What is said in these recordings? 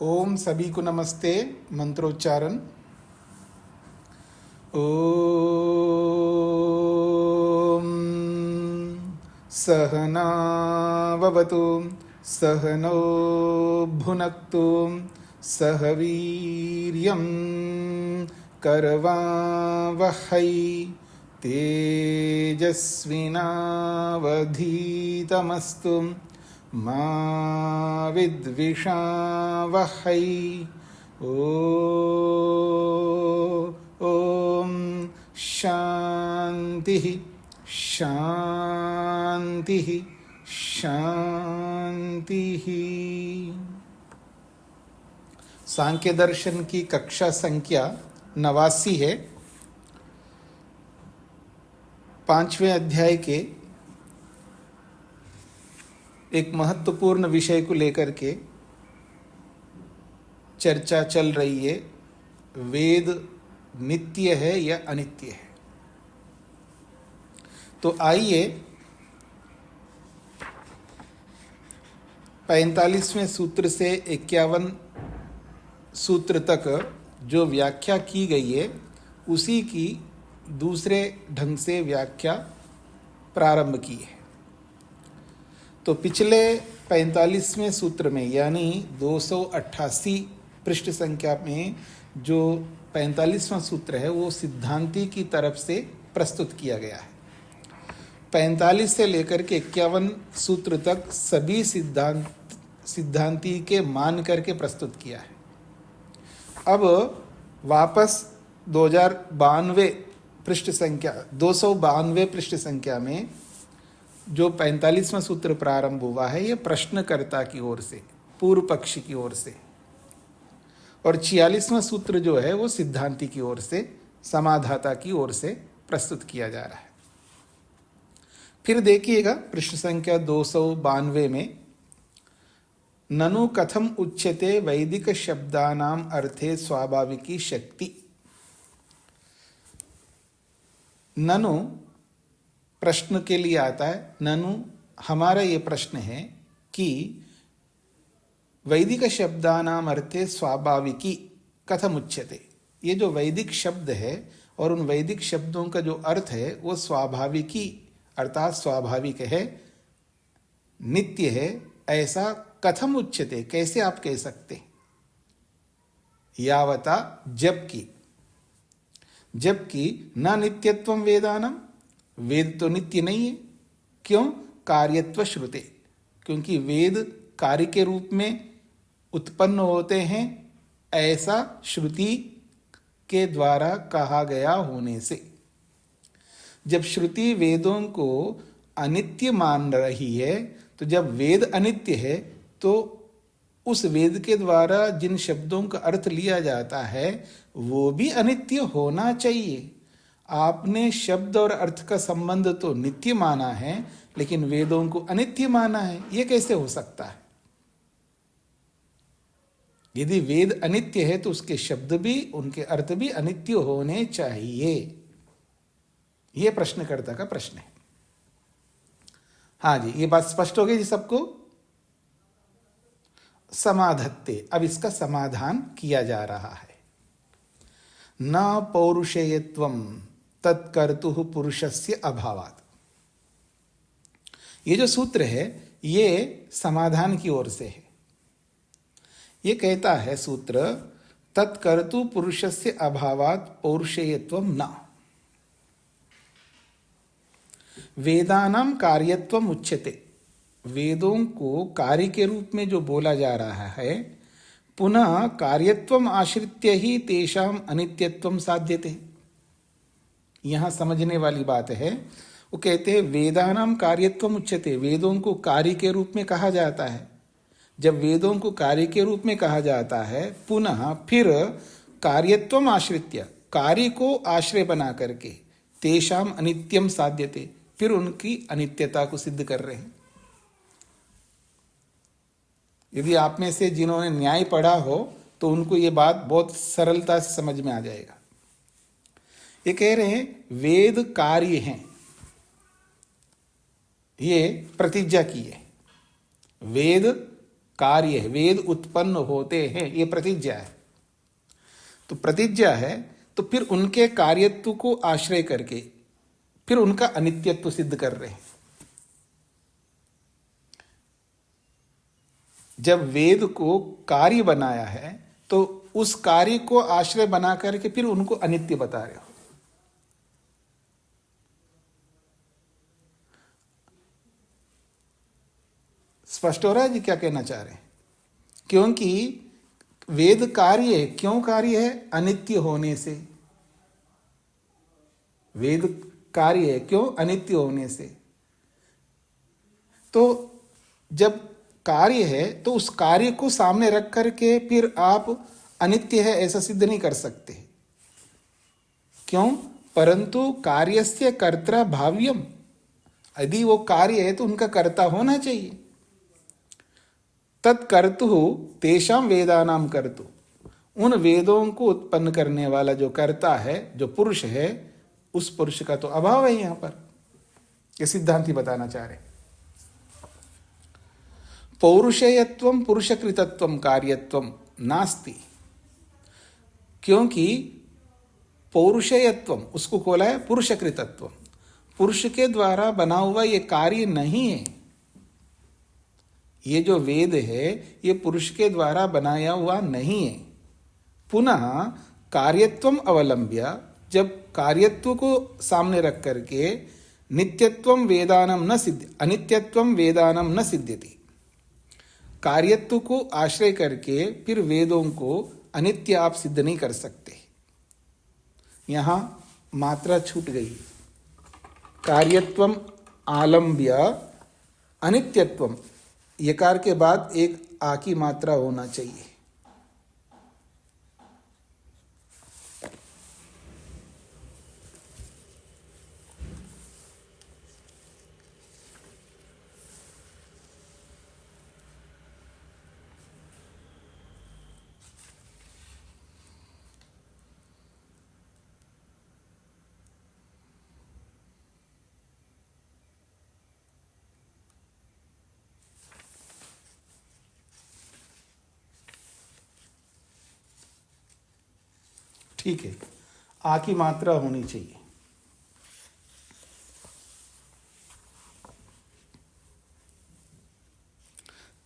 ओम सभी को नमस्ते। मंत्रोच्चारण। ओम सहनाववतु सहनौ भुनक्तु सह वीर्यं करवावहै तेजस्विनावधीतमस्तु मा विद्विषावहै। ओम शांति शांति शांति। सांख्य दर्शन की कक्षा संख्या 89 है। 5वें अध्याय के एक महत्वपूर्ण विषय को लेकर के चर्चा चल रही है। वेद नित्य है या अनित्य है? तो आइए 45वें सूत्र से 51 सूत्र तक जो व्याख्या की गई है उसी की दूसरे ढंग से व्याख्या प्रारंभ की है। तो पिछले 45वें सूत्र में यानी 288 पृष्ठ संख्या में जो 45वां सूत्र है वो सिद्धांती की तरफ से प्रस्तुत किया गया है। 45 से लेकर के 51 सूत्र तक सभी सिद्धांती के मान करके प्रस्तुत किया है। अब वापस 292 पृष्ठ संख्या 292 पृष्ठ संख्या में जो 45वां सूत्र प्रारंभ हुआ है ये प्रश्नकर्ता की ओर से, पूर्व पक्षी की ओर से, और 46वां सूत्र जो है वो सिद्धांती की ओर से, समाधाता की ओर से प्रस्तुत किया जा रहा है। फिर देखिएगा पृष्ठ संख्या 292 में ननु कथम उच्यते वैदिक शब्दानाम अर्थे स्वाभाविकी शक्ति। ननु प्रश्न के लिए आता है। ननु हमारा ये प्रश्न है कि वैदिक शब्दानाम अर्थे स्वाभाविकी कथम उच्यते। ये जो वैदिक शब्द है और उन वैदिक शब्दों का जो अर्थ है वो स्वाभाविकी अर्थात स्वाभाविक है, नित्य है, ऐसा कथम उच्यते कैसे आप कह सकते? यावता जबकि न नित्यत्वम वेदानम, वेद तो नित्य नहीं है। क्यों? कार्यत्व श्रुते, क्योंकि वेद कार्य के रूप में उत्पन्न होते हैं ऐसा श्रुति के द्वारा कहा गया होने से। जब श्रुति वेदों को अनित्य मान रही है तो जब वेद अनित्य है तो उस वेद के द्वारा जिन शब्दों का अर्थ लिया जाता है वो भी अनित्य होना चाहिए। आपने शब्द और अर्थ का संबंध तो नित्य माना है लेकिन वेदों को अनित्य माना है, ये कैसे हो सकता है? यदि वेद अनित्य है तो उसके शब्द भी, उनके अर्थ भी अनित्य होने चाहिए। यह प्रश्नकर्ता का प्रश्न है। हाँ जी, ये बात स्पष्ट हो गई जी सबको? समाधत्ते, अब इसका समाधान किया जा रहा है। न पौरुषेयत्वम तत्कर्तुः पुरुषस्य अभावात्। ये जो सूत्र है ये समाधान की ओर से है। ये कहता है सूत्र तत्कर्तु पुरुषस्य अभावात् पौरुषेयत्वम न। वेदानां कार्यत्वम उच्यते। वेदों को कार्य के रूप में जो बोला जा रहा है पुनः कार्यत्वम आश्रित्य ही तेषाम अनित्यत्वम साध्यते। यहां समझने वाली बात है। वो कहते हैं वेदानाम कार्यत्वम उच्यते, वेदों को कार्य के रूप में कहा जाता है। जब वेदों को कार्य के रूप में कहा जाता है पुनः फिर कार्यत्वम आश्रित्य, कार्य को आश्रय बना करके तेषाम अनित्यम साध्यते, फिर उनकी अनित्यता को सिद्ध कर रहे हैं। यदि आप में से जिन्होंने न्याय पढ़ा हो तो उनको ये बात बहुत सरलता से समझ में आ जाएगा। ये कह रहे हैं वेद कार्य हैं, ये प्रतिज्ञा की है। वेद कार्य है, वेद उत्पन्न होते हैं, ये प्रतिज्ञा है। तो प्रतिज्ञा है, तो फिर उनके कार्यत्व को आश्रय करके फिर उनका अनित्यत्व सिद्ध कर रहे हैं। जब वेद को कार्य बनाया है तो उस कार्य को आश्रय बना करके फिर उनको अनित्य बता रहे हो। स्पष्ट हो रहा है जी क्या कहना चाह रहे हैं? क्योंकि वेद कार्य है, क्यों कार्य है? अनित्य होने से। वेद कार्य है क्यों? अनित्य होने से। तो जब कार्य है तो उस कार्य को सामने रख करके फिर आप अनित्य है ऐसा सिद्ध नहीं कर सकते। क्यों? परंतु कार्यस्य कर्ता भाव्यम, यदि वो कार्य है तो उनका कर्ता होना चाहिए। तत्कर्तु तेषां वेदानां कर्तु, उन वेदों को उत्पन्न करने वाला जो कर्ता है, जो पुरुष है, उस पुरुष का तो अभाव है यहां पर। ये सिद्धांति बताना चाह रहे। पौरुषेयत्वं पुरुषकृतत्वं कार्यत्वं नास्ति, क्योंकि पौरुषेयत्वम उसको खोला है पुरुषकृतत्वम, पुरुष के द्वारा बना हुआ ये कार्य नहीं है। ये जो वेद है ये पुरुष के द्वारा बनाया हुआ नहीं है। पुनः कार्यत्वम अवलंब्य, जब कार्यत्व को सामने रख करके नित्यत्वम वेदानम न सिद्ध, अनित्यत्वम वेदानम न सिद्ध्यति, कार्यत्व को आश्रय करके फिर वेदों को अनित्य आप सिद्ध नहीं कर सकते। यहां मात्रा छूट गई। कार्यत्वम आलंब्य अनित्यत्वम, यकार के बाद एक आ की मात्रा होना चाहिए। ठीक है, आ की मात्रा होनी चाहिए।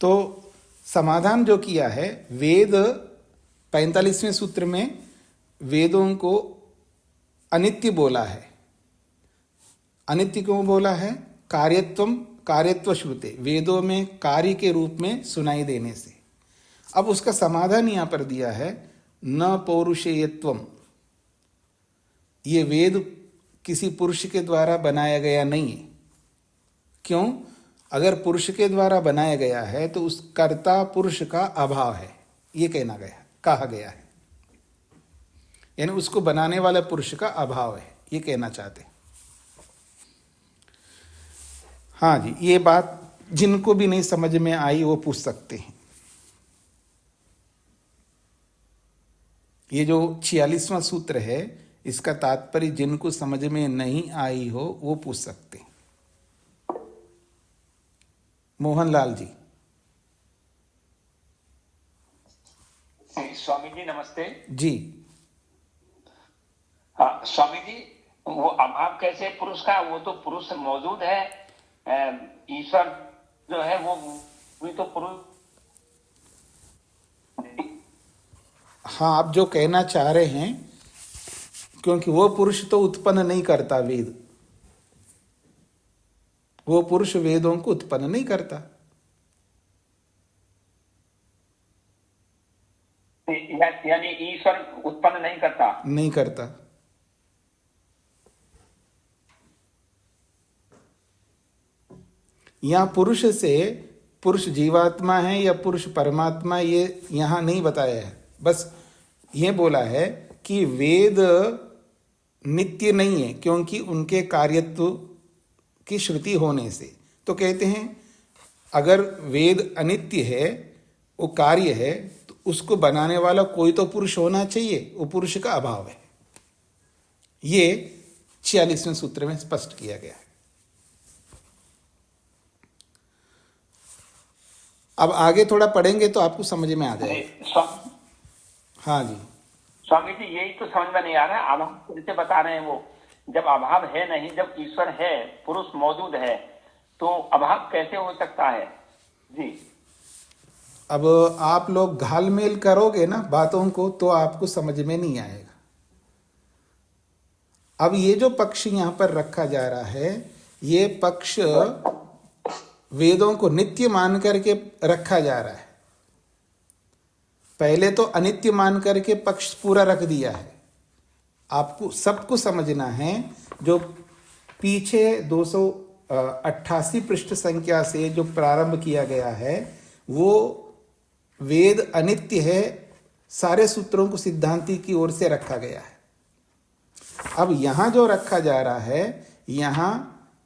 तो समाधान जो किया है, वेद 45वें सूत्र में वेदों को अनित्य बोला है। अनित्य क्यों बोला है? कार्यत्वम, कार्यत्व श्रुते, वेदों में कार्य के रूप में सुनाई देने से। अब उसका समाधान यहां पर दिया है, न पौरुषेयत्वम, ये वेद किसी पुरुष के द्वारा बनाया गया नहीं है। क्यों? अगर पुरुष के द्वारा बनाया गया है तो उस कर्ता पुरुष का अभाव है, ये कहा गया है। यानी उसको बनाने वाले पुरुष का अभाव है, ये कहना चाहते हैं। हाँ जी, ये बात जिनको भी नहीं समझ में आई वो पूछ सकते हैं। ये जो 46वां सूत्र है, इसका तात्पर्य जिनको समझ में नहीं आई हो वो पूछ सकते हैं। मोहनलाल जी। स्वामी जी नमस्ते जी। हाँ स्वामी जी, वो अभाव कैसे पुरुष का? वो तो पुरुष मौजूद है, ईश्वर जो है वो भी तो पुरुष। हाँ, आप जो कहना चाह रहे हैं, क्योंकि वो पुरुष तो उत्पन्न नहीं करता वेद, वो पुरुष वेदों को उत्पन्न नहीं करता। यानी ईश्वर उत्पन्न नहीं करता? नहीं करता। यहां पुरुष से, पुरुष जीवात्मा है या पुरुष परमात्मा, ये यहां नहीं बताया है। बस ये बोला है कि वेद नित्य नहीं है क्योंकि उनके कार्यत्व की श्रुति होने से। तो कहते हैं अगर वेद अनित्य है, वो कार्य है, तो उसको बनाने वाला कोई तो पुरुष होना चाहिए, वो पुरुष का अभाव है। ये 46वें सूत्र में स्पष्ट किया गया है। अब आगे थोड़ा पढ़ेंगे तो आपको समझ में आ जी जाएगा। स्वामी हाँ जी। स्वामी जी, यही तो समझ में नहीं आ रहा है। अभाव कैसे बता रहे हैं वो? जब अभाव है नहीं, जब ईश्वर है, पुरुष मौजूद है, तो अभाव कैसे हो सकता है? जी अब आप लोग घालमेल करोगे ना बातों को तो आपको समझ में नहीं आएगा। अब ये जो पक्ष यहां पर रखा जा रहा है, ये पक्ष वेदों को नित्य मान करके रखा जा रहा है। पहले तो अनित्य मान करके पक्ष पूरा रख दिया है। आपको सबको समझना है। जो पीछे 288 पृष्ठ संख्या से जो प्रारंभ किया गया है, वो वेद अनित्य है, सारे सूत्रों को सिद्धांति की ओर से रखा गया है। अब यहां जो रखा जा रहा है, यहां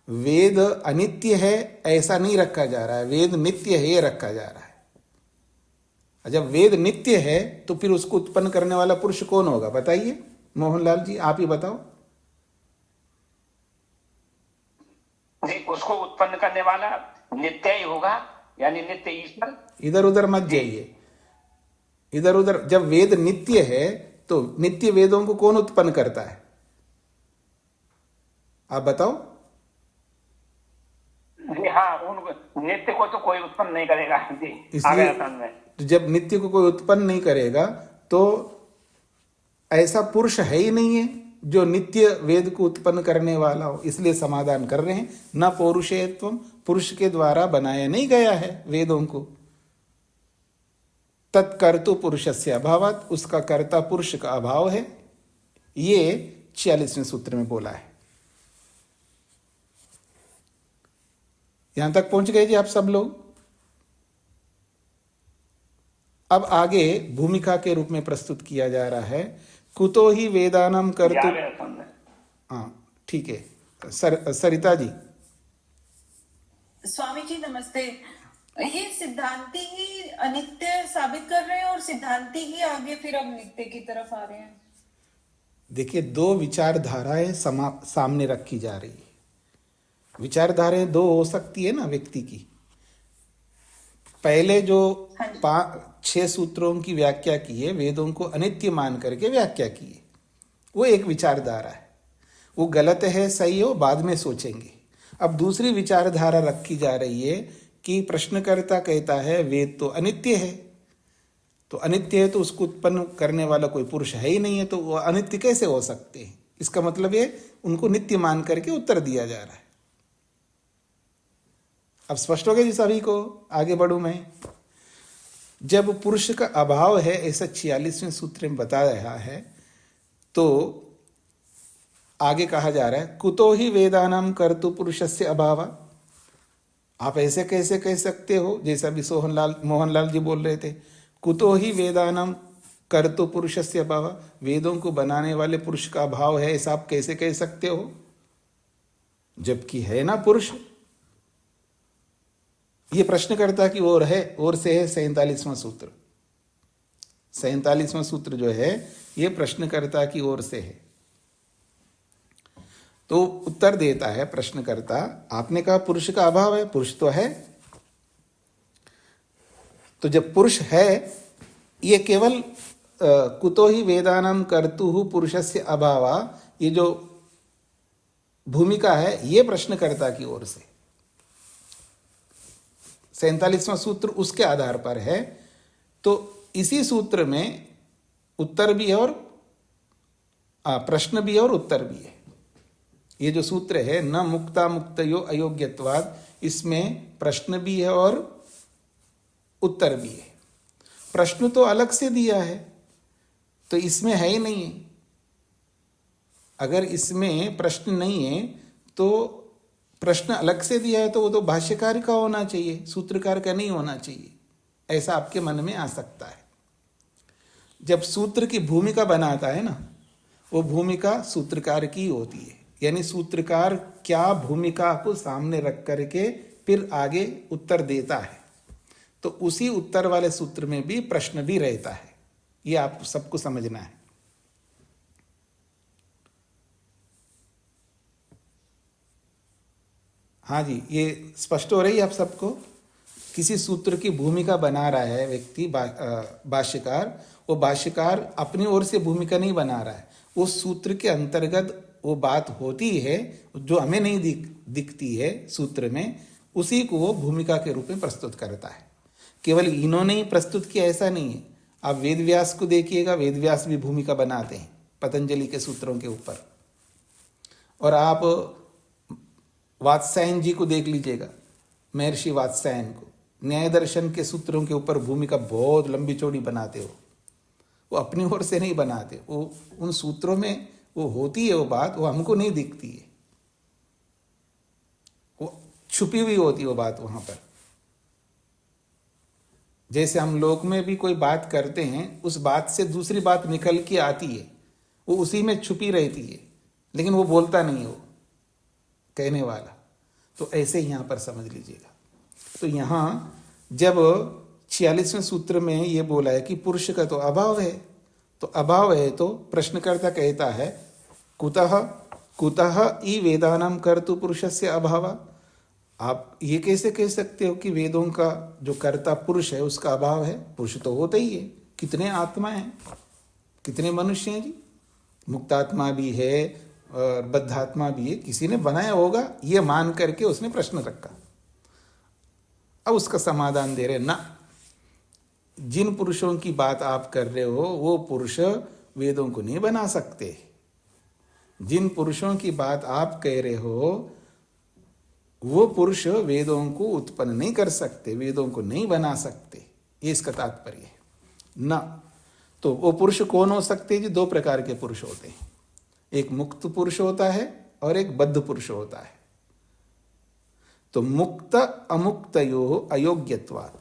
वेद अनित्य है ऐसा नहीं रखा जा रहा है, वेद नित्य है ये रखा जा रहा है। जब वेद नित्य है तो फिर उसको उत्पन्न करने वाला पुरुष कौन होगा बताइए? मोहनलाल जी आप ही बताओ। जी, उसको उत्पन्न करने वाला नित्य ही होगा, यानी नित्य ईश्वर। इधर उधर मत जाइए, इधर उधर। जब वेद नित्य है तो नित्य वेदों को कौन उत्पन्न करता है आप बताओ? जी हाँ, उन नित्य को तो कोई उत्पन्न नहीं करेगा जी। आ इसलिए गया समझ में। तो जब नित्य को कोई उत्पन्न नहीं करेगा तो ऐसा पुरुष है ही नहीं है जो नित्य वेद को उत्पन्न करने वाला हो। इसलिए समाधान कर रहे हैं, न पौरुषेयत्वम, पुरुष के द्वारा बनाया नहीं गया है वेदों को। तत्कर्तु पुरुषस्य अभावात्, उसका कर्ता पुरुष का अभाव है। ये 46वें सूत्र में बोला है। यहां तक पहुंच गए जी आप सब लोग? अब आगे भूमिका के रूप में प्रस्तुत किया जा रहा है, कुतो ही वेदानाम कर्तु। हाँ ठीक है। सरिता जी। स्वामी जी नमस्ते। ये सिद्धांति ही अनित्य साबित कर रहे हैं और सिद्धांति ही आगे फिर अब नित्य की तरफ आ रहे हैं। देखिए, दो विचारधाराएं सामने रखी जा रही है। विचारधाराएं दो हो सकती है ना व्यक्ति की। पहले जो 6 सूत्रों की व्याख्या की है, वेदों को अनित्य मान करके व्याख्या की है, वो एक विचारधारा है। वो गलत है सही हो बाद में सोचेंगे। अब दूसरी विचारधारा रखी जा रही है कि प्रश्नकर्ता कहता है वेद तो अनित्य है, तो अनित्य है तो उसको उत्पन्न करने वाला कोई पुरुष है ही नहीं है, तो वो अनित्य कैसे हो सकते हैं? इसका मतलब ये उनको नित्य मान करके उत्तर दिया जा रहा है। अब स्पष्ट हो गया जी सभी को? आगे बढ़ूं मैं। जब पुरुष का अभाव है ऐसा 46वें सूत्र में बता रहा है, तो आगे कहा जा रहा है कुतो ही वेदानाम कर्तु पुरुषस्य अभाव। आप ऐसे कैसे कह सकते हो? जैसा भी मोहनलाल जी बोल रहे थे, कुतो ही वेदानाम कर्तु पुरुषस्य अभाव, वेदों को बनाने वाले पुरुष का अभाव है ऐसा आप कैसे कह सकते हो? जबकि है ना पुरुष। ये प्रश्नकर्ता की ओर से है 47वां सूत्र। 47वां सूत्र जो है ये प्रश्नकर्ता की ओर से है। तो उत्तर देता है प्रश्नकर्ता, आपने कहा पुरुष का अभाव है, पुरुष तो है। तो जब पुरुष है, ये केवल कुतो ही वेदानाम कर्तुः पुरुषस्य अभावा, ये जो भूमिका है ये प्रश्नकर्ता की ओर से। 47वां सूत्र उसके आधार पर है। तो इसी सूत्र में उत्तर भी है और प्रश्न भी है और उत्तर भी है। ये जो सूत्र है न मुक्ता मुक्तयो अयोग्यत्वाद, इसमें प्रश्न भी है और उत्तर भी है। प्रश्न तो अलग से दिया है, तो इसमें है ही नहीं है। अगर इसमें प्रश्न नहीं है तो प्रश्न अलग से दिया है, तो वो तो भाष्यकार का होना चाहिए, सूत्रकार का नहीं होना चाहिए। ऐसा आपके मन में आ सकता है। जब सूत्र की भूमिका बनाता है ना, वो भूमिका सूत्रकार की होती है। यानी सूत्रकार क्या भूमिका को सामने रख करके फिर आगे उत्तर देता है, तो उसी उत्तर वाले सूत्र में भी प्रश्न भी रहता है। ये आप सबको समझना है। हाँ जी, ये स्पष्ट हो रही है आप सबको? किसी सूत्र की भूमिका बना रहा है व्यक्ति, भाष्यकार, वो भाष्यकार अपनी ओर से भूमिका नहीं बना रहा है, उस सूत्र के अंतर्गत वो बात होती है जो हमें नहीं दिखती है सूत्र में, उसी को वो भूमिका के रूप में प्रस्तुत करता है। केवल इन्होंने ही प्रस्तुत किया ऐसा नहीं है। आप वेद व्यास को देखिएगा, वेद व्यास भी भूमिका बनाते हैं पतंजलि के सूत्रों के ऊपर। और आप वात्सायन जी को देख लीजिएगा, महर्षि वात्सायन को, न्याय दर्शन के सूत्रों के ऊपर भूमिका बहुत लंबी चौड़ी बनाते हो। वो अपनी ओर से नहीं बनाते, वो उन सूत्रों में वो होती है वो बात, वो हमको नहीं दिखती है, वो छुपी हुई होती है वो बात वहां पर। जैसे हम लोक में भी कोई बात करते हैं, उस बात से दूसरी बात निकल के आती है, वो उसी में छुपी रहती है, लेकिन वो बोलता नहीं है वो कहने वाला। तो ऐसे यहाँ पर समझ लीजिएगा। तो यहाँ जब 46वें सूत्र में ये बोला है कि पुरुष का तो अभाव है, तो अभाव है तो प्रश्नकर्ता कहता है कुतः कुतः ई वेदानाम कर्तु पुरुषस्य अभाव। आप ये कैसे कह सकते हो कि वेदों का जो कर्ता पुरुष है उसका अभाव है? पुरुष तो होता ही है। कितने आत्मा हैं, कितने मनुष्य हैं जी? मुक्तात्मा भी है और बद्धात्मा भी है, किसी ने बनाया होगा ये मान करके उसने प्रश्न रखा। अब उसका समाधान दे रहे ना, जिन पुरुषों की बात आप कर रहे हो वो पुरुष वेदों को नहीं बना सकते। जिन पुरुषों की बात आप कह रहे हो वो पुरुष वेदों को उत्पन्न नहीं कर सकते, वेदों को नहीं बना सकते, ये इसका तात्पर्य है ना। तो वो पुरुष कौन हो सकते हैं जी? दो प्रकार के पुरुष होते हैं, एक मुक्त पुरुष होता है और एक बद्ध पुरुष होता है। तो मुक्त अमुक्तयो अयोग्यत्वात्,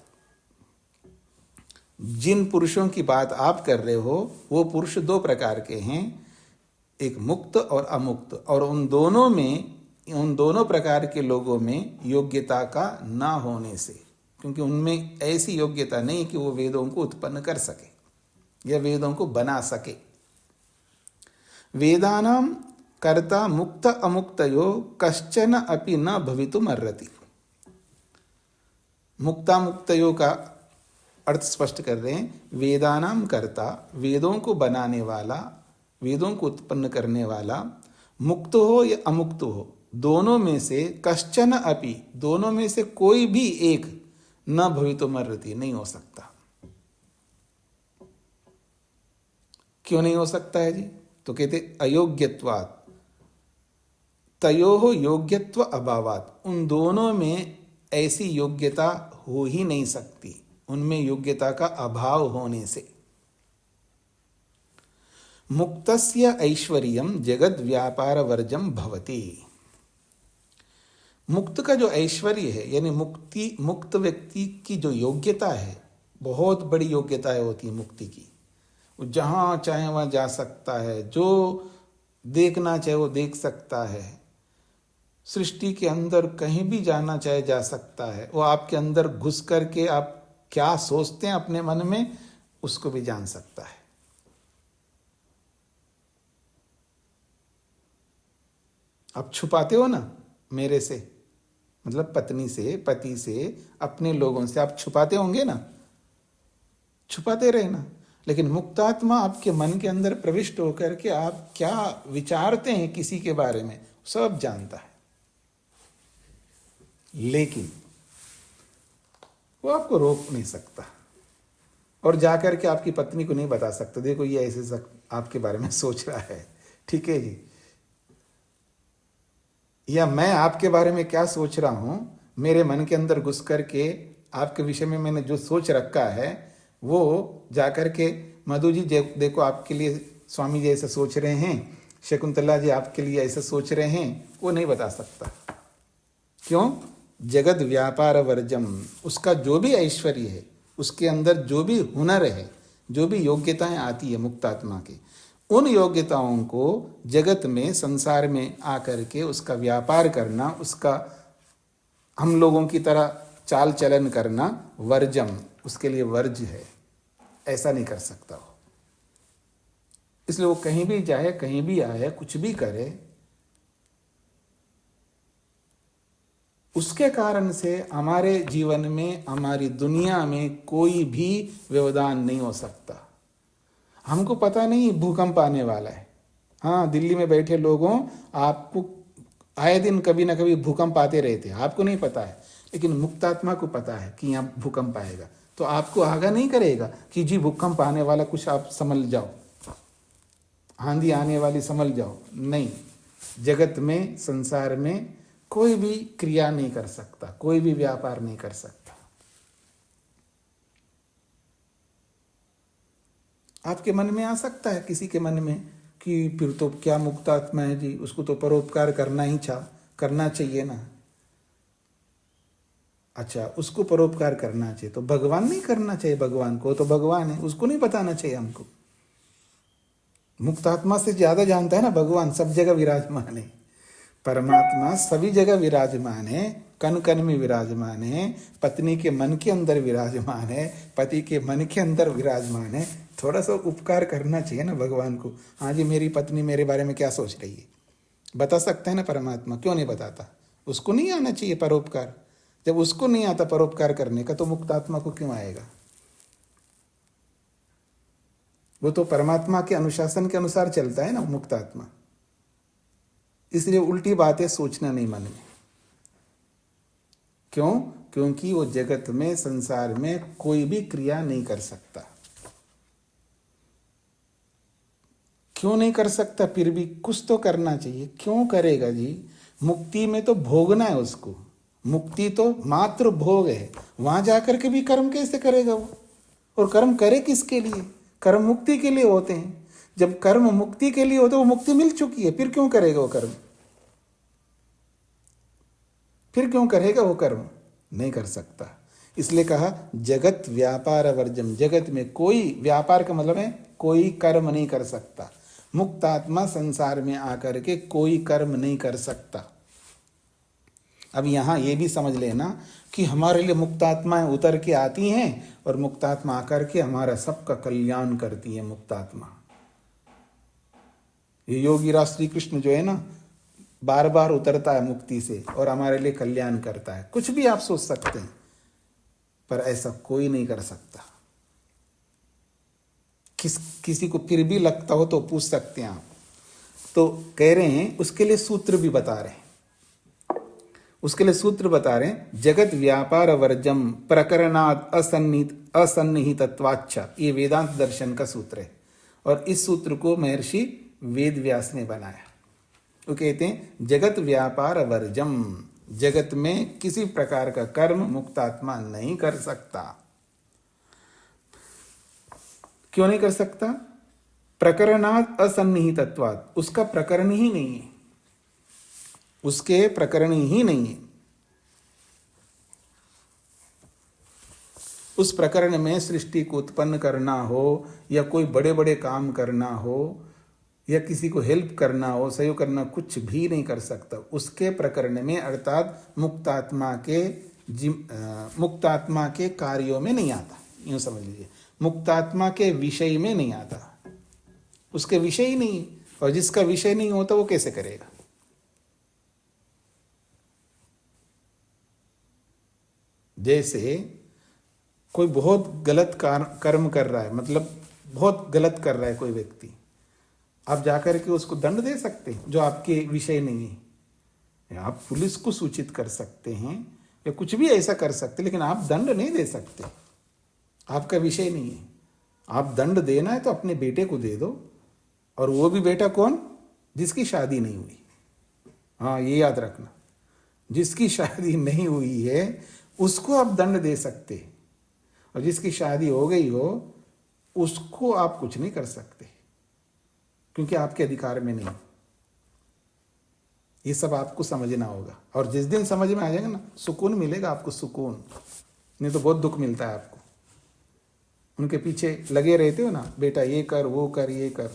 जिन पुरुषों की बात आप कर रहे हो वो पुरुष दो प्रकार के हैं, एक मुक्त और अमुक्त, और उन दोनों प्रकार के लोगों में योग्यता का ना होने से, क्योंकि उनमें ऐसी योग्यता नहीं कि वो वेदों को उत्पन्न कर सके या वेदों को बना सके। वेदानां कर्ता मुक्त अमुक्तयो कश्चन अपि न भवितुम अर्हति। मुक्तामुक्तयो का अर्थ स्पष्ट कर रहे हैं। वेदानां कर्ता, वेदों को बनाने वाला, वेदों को उत्पन्न करने वाला, मुक्त हो या अमुक्त हो, दोनों में से कश्चन अपि, दोनों में से कोई भी एक न भवितुम अर्हति, नहीं हो सकता। क्यों नहीं हो सकता है जी? तो कहते अयोग्यत्वात् तयोः योग्यत्व अभावात्, उन दोनों में ऐसी योग्यता हो ही नहीं सकती, उनमें योग्यता का अभाव होने से। मुक्तस्य ऐश्वर्यम जगद व्यापार वर्जम भवति। मुक्त का जो ऐश्वर्य है, यानी मुक्त व्यक्ति की जो योग्यता है, बहुत बड़ी योग्यताएं होती है मुक्ति की। वो जहाँ चाहे वहाँ जा सकता है, जो देखना चाहे वो देख सकता है, सृष्टि के अंदर कहीं भी जाना चाहे जा सकता है। वो आपके अंदर घुस करके आप क्या सोचते हैं अपने मन में उसको भी जान सकता है। आप छुपाते हो ना मेरे से, मतलब पत्नी से, पति से, अपने लोगों से आप छुपाते होंगे ना, छुपाते रहे ना। लेकिन मुक्तात्मा आपके मन के अंदर प्रविष्ट होकर के आप क्या विचारते हैं किसी के बारे में सब जानता है, लेकिन वो आपको रोक नहीं सकता और जाकर के आपकी पत्नी को नहीं बता सकता, देखो ये ऐसे आपके बारे में सोच रहा है, ठीक है जी, या मैं आपके बारे में क्या सोच रहा हूं, मेरे मन के अंदर घुस करके आपके विषय में मैंने जो सोच रखा है वो जाकर के मधु जी देखो आपके लिए स्वामी जी ऐसा सोच रहे हैं, शकुंतला जी आपके लिए ऐसा सोच रहे हैं, वो नहीं बता सकता। क्यों? जगत व्यापार वर्जम, उसका जो भी ऐश्वर्य है, उसके अंदर जो भी हुनर है, जो भी योग्यताएं आती है मुक्तात्मा के, उन योग्यताओं को जगत में, संसार में आकर के उसका व्यापार करना, उसका हम लोगों की तरह चाल चलन करना वर्जम, उसके लिए वर्ज है, ऐसा नहीं कर सकता वो। इसलिए वो कहीं भी जाए, कहीं भी आए, कुछ भी करे, उसके कारण से हमारे जीवन में, हमारी दुनिया में कोई भी व्यवधान नहीं हो सकता। हमको पता नहीं भूकंप आने वाला है। हाँ, दिल्ली में बैठे लोगों, आपको आए दिन कभी ना कभी भूकंप आते रहते हैं, आपको नहीं पता है, लेकिन मुक्तात्मा को पता है कि यहाँ भूकंप आएगा। तो आपको आगाह नहीं करेगा कि जी भूकंप आने वाला, कुछ आप संभल जाओ, आंधी आने वाली संभल जाओ। नहीं, जगत में, संसार में कोई भी क्रिया नहीं कर सकता, कोई भी व्यापार नहीं कर सकता। आपके मन में आ सकता है, किसी के मन में, कि फिर तो क्या मुक्तात्मा है जी, उसको तो परोपकार करना चाहिए ना। अच्छा, उसको परोपकार करना चाहिए तो भगवान नहीं करना चाहिए? भगवान को तो भगवान है, उसको नहीं बताना चाहिए हमको? मुक्तात्मा से ज्यादा जानता है ना भगवान, सब जगह विराजमान है। परमात्मा सभी जगह विराजमान है, कण कण में विराजमान है, पत्नी के मन के अंदर विराजमान है, पति के मन के अंदर विराजमान है। थोड़ा सा उपकार करना चाहिए ना भगवान को। हाँ जी, मेरी पत्नी मेरे बारे में क्या सोच रही है, बता सकता है ना परमात्मा, क्यों नहीं बताता? उसको नहीं आना चाहिए परोपकार? जब उसको नहीं आता परोपकार करने का, तो मुक्तात्मा को क्यों आएगा? वो तो परमात्मा के अनुशासन के अनुसार चलता है ना मुक्तात्मा। इसलिए उल्टी बातें सोचना नहीं मन में। क्यों? क्योंकि वो जगत में, संसार में कोई भी क्रिया नहीं कर सकता। क्यों नहीं कर सकता? फिर भी कुछ तो करना चाहिए। क्यों करेगा जी? मुक्ति में तो भोगना है उसको। मुक्ति तो मात्र भोग है, वहां जाकर के भी कर्म कैसे करेगा वो? और कर्म करे किसके लिए? कर्म मुक्ति के लिए होते हैं। जब कर्म मुक्ति के लिए होते, वो मुक्ति मिल चुकी है, फिर क्यों करेगा वो कर्म? फिर क्यों करेगा वो कर्म? नहीं कर सकता। इसलिए कहा जगत व्यापार वर्जम। जगत में कोई, व्यापार का मतलब है कोई कर्म नहीं कर सकता। मुक्तात्मा संसार में आकर के कोई कर्म नहीं कर सकता। अब यहाँ ये भी समझ लेना कि हमारे लिए मुक्तात्माएं उतर के आती हैं और मुक्तात्मा आकर के हमारा सबका कल्याण करती है। मुक्तात्मा, ये योगीराज श्री कृष्ण जो है ना, बार बार उतरता है मुक्ति से और हमारे लिए कल्याण करता है। कुछ भी आप सोच सकते हैं, पर ऐसा कोई नहीं कर सकता। किसी को फिर भी लगता हो तो पूछ सकते हैं आप। तो कह रहे हैं, उसके लिए सूत्र भी बता रहे हैं। उसके लिए सूत्र बता रहे हैं, जगत व्यापार वर्जम प्रकरणात् असन्निहितत्वाच्च। ये वेदांत दर्शन का सूत्र है और इस सूत्र को महर्षि वेद व्यास ने बनाया। वो कहते हैं जगत व्यापार वर्जम, जगत में किसी प्रकार का कर्म मुक्तात्मा नहीं कर सकता। क्यों नहीं कर सकता? प्रकरणात् असन्निहितत्वात्, उसका प्रकरण ही नहीं है, उसके प्रकरण ही नहीं है। उस प्रकरण में सृष्टि को उत्पन्न करना हो या कोई बड़े बड़े काम करना हो या किसी को हेल्प करना हो, सहयोग करना, कुछ भी नहीं कर सकता उसके प्रकरण में, अर्थात मुक्तात्मा के कार्यों में नहीं आता। यूं समझ लीजिए, मुक्तात्मा के विषय में नहीं आता, उसके विषय ही नहीं। और जिसका विषय नहीं होता वो कैसे करेगा? जैसे कोई बहुत गलत कर्म कर रहा है, मतलब बहुत गलत कर रहा है कोई व्यक्ति, आप जाकर के उसको दंड दे सकते हैं जो आपके विषय नहीं है। आप पुलिस को सूचित कर सकते हैं या कुछ भी ऐसा कर सकते, लेकिन आप दंड नहीं दे सकते, आपका विषय नहीं है। आप दंड देना है तो अपने बेटे को दे दो, और वो भी बेटा कौन? जिसकी शादी नहीं हुई। हाँ, ये याद रखना, जिसकी शादी नहीं हुई है उसको आप दंड दे सकते, और जिसकी शादी हो गई हो उसको आप कुछ नहीं कर सकते, क्योंकि आपके अधिकार में नहीं। ये सब आपको समझना होगा, और जिस दिन समझ में आ जाएगा ना, सुकून मिलेगा आपको, सुकून। नहीं तो बहुत दुख मिलता है आपको। उनके पीछे लगे रहते हो ना, बेटा ये कर, वो कर, ये कर।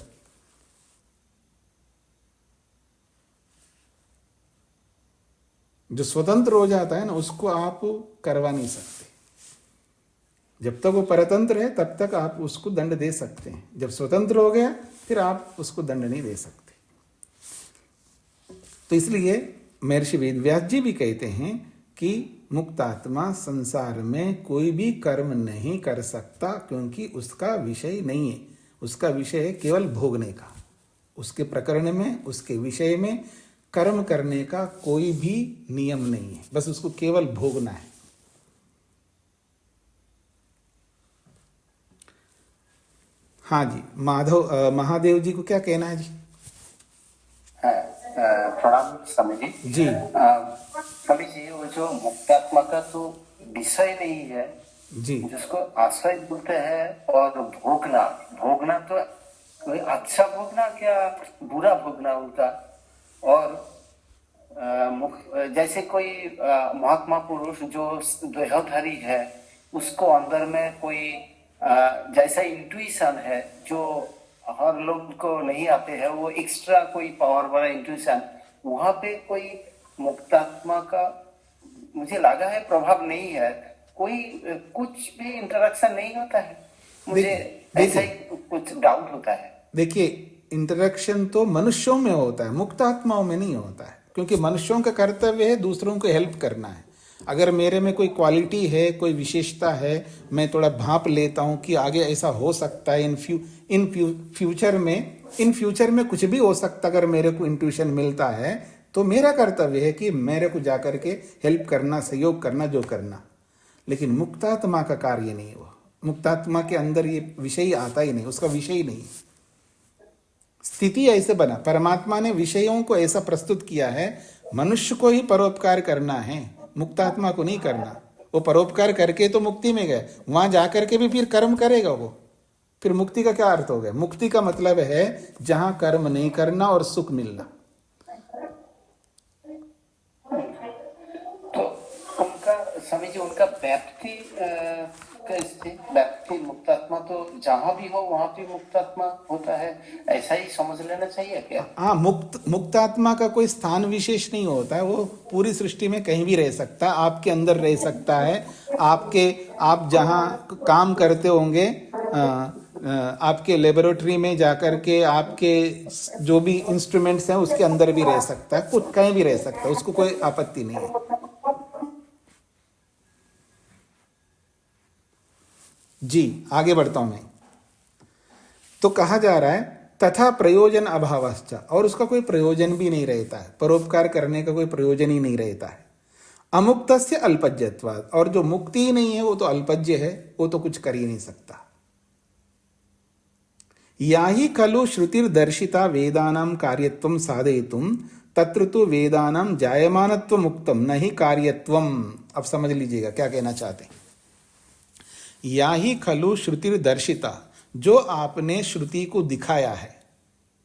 जो स्वतंत्र हो जाता है ना, उसको आप करवा नहीं सकते। जब तक वो परतंत्र है तब तक आप उसको दंड दे सकते हैं, जब स्वतंत्र हो गया फिर आप उसको दंड नहीं दे सकते। तो इसलिए महर्षि वेदव्यास जी भी कहते हैं कि मुक्त आत्मा संसार में कोई भी कर्म नहीं कर सकता, क्योंकि उसका विषय नहीं है। उसका विषय है केवल भोगने का। उसके प्रकरण में, उसके विषय में कर्म करने का कोई भी नियम नहीं है, बस उसको केवल भोगना है। हाँ जी, महादेव जी को क्या कहना है जी? प्रणाम स्वामी जी। जी स्वामी जी, वो जो मुक्तात्मा का तो विषय नहीं है जी जिसको आश्रय बोलते हैं, और भोगना, भोगना तो कोई अच्छा भोगना क्या बुरा भोगना उनका। और जैसे कोई महात्मा पुरुष जो देहधारी है, उसको अंदर में कोई जैसा इंट्यूशन है जो हर लोग को नहीं आते हैं, वो एक्स्ट्रा कोई पावर वाला इंट्यूशन, वहां पे कोई मुक्तात्मा का मुझे लगा है प्रभाव नहीं है। कोई कुछ भी इंटरेक्शन नहीं होता है, मुझे ऐसा ही कुछ डाउट होता है। देखिए, इंटरेक्शन तो मनुष्यों में होता है, मुक्त आत्माओं में नहीं होता है, क्योंकि मनुष्यों का कर्तव्य है दूसरों को हेल्प करना है। अगर मेरे में कोई क्वालिटी है, कोई विशेषता है, मैं थोड़ा भांप लेता हूँ कि आगे ऐसा हो सकता है, इन फ्यूचर में कुछ भी हो सकता, अगर मेरे को इंट्यूशन मिलता है तो मेरा कर्तव्य है कि मेरे को जाकर के हेल्प करना, सहयोग करना, जो करना। लेकिन मुक्तात्मा का कार्य नहीं हुआ। मुक्तात्मा के अंदर ये विषय आता ही नहीं, उसका विषय नहीं। स्थिति ऐसे बना, परमात्मा ने विषयों को ऐसा प्रस्तुत किया है, मनुष्य को ही परोपकार करना है, मुक्तात्मा को नहीं करना। वो परोपकार करके तो मुक्ति में गए, वहां जाकर के भी फिर कर्म करेगा वो, फिर मुक्ति का क्या अर्थ हो गया? मुक्ति का मतलब है जहां कर्म नहीं करना और सुख मिलना। तो उनका स्वामी जी, उनका व्याप्ति कैसे? व्याप्ति मुक्तात्मा तो जहां भी हो वहां भी मुक्तात्मा होता है, ऐसा ही समझ लेना चाहिए क्या? हाँ, मुक्तात्मा का कोई स्थान विशेष नहीं होता है, वो पूरी सृष्टि में कहीं भी रह सकता है, आपके अंदर रह सकता है। आप जहाँ काम करते होंगे, आपके लेबोरेटरी में जाकर के आपके जो भी इंस्ट्रूमेंट्स हैं उसके अंदर भी रह सकता है, कुछ कहीं भी रह सकता है, उसको कोई आपत्ति नहीं है। जी, आगे बढ़ता हूं मैं। तो कहा जा रहा है तथा प्रयोजन अभावश्च, और उसका कोई प्रयोजन भी नहीं रहता है, परोपकार करने का कोई प्रयोजन ही नहीं रहता है। अमुक्तस्य अल्पज्यत्वात्, और जो मुक्ति ही नहीं है वो तो अल्पज्य है, वो तो कुछ कर ही नहीं सकता। या ही खलु श्रुतिर्दर्शिता वेदानां कार्यत्वं साधयितुं तत्र तु वेदानां जायमानत्व मुक्तम न ही कार्यत्वम। अब समझ लीजिएगा क्या कहना चाहते हैं। या ही खलु श्रुतिर्दर्शिता, जो आपने श्रुति को दिखाया है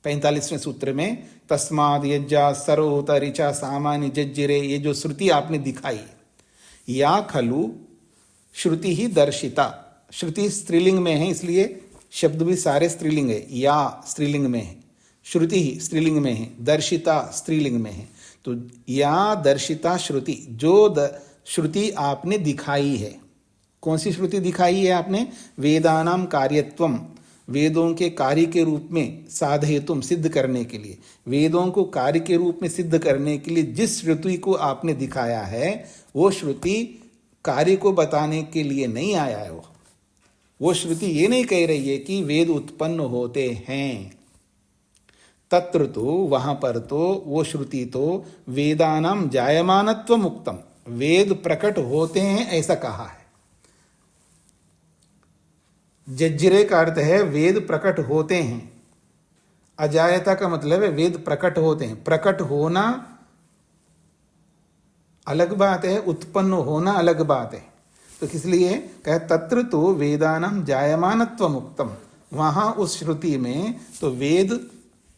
45वें सूत्र में, तस्माद् यज्जा सर्वोत ऋचा सामान्य जज्जिरे, ये जो श्रुति आपने दिखाई, या खलु श्रुति ही दर्शिता। श्रुति स्त्रीलिंग में है, इसलिए शब्द भी सारे स्त्रीलिंग है। या स्त्रीलिंग में है, श्रुति ही स्त्रीलिंग में है, दर्शिता स्त्रीलिंग में है। तो या दर्शिता श्रुति, जो श्रुति आपने दिखाई है। कौन सी श्रुति दिखाई है आपने? वेदानाम कार्यत्वम, वेदों के कार्य के रूप में, साधयितुम सिद्ध करने के लिए, वेदों को कार्य के रूप में सिद्ध करने के लिए जिस श्रुति को आपने दिखाया है, वो श्रुति कार्य को बताने के लिए नहीं आया है। वो श्रुति ये नहीं कह रही है कि वेद उत्पन्न होते हैं। तत्र तो, वहां पर तो वो श्रुति तो वेदानाम जायमानत्व मुक्तम, वेद प्रकट होते हैं ऐसा कहा है। जज्जिरे का अर्थ है वेद प्रकट होते हैं। अजायता का मतलब है वेद प्रकट होते हैं। प्रकट होना अलग बात है, उत्पन्न होना अलग बात है। तो इसलिए कहे तत्र तो वेदानां जायमानत्व मुक्तम, वहां उस श्रुति में तो वेद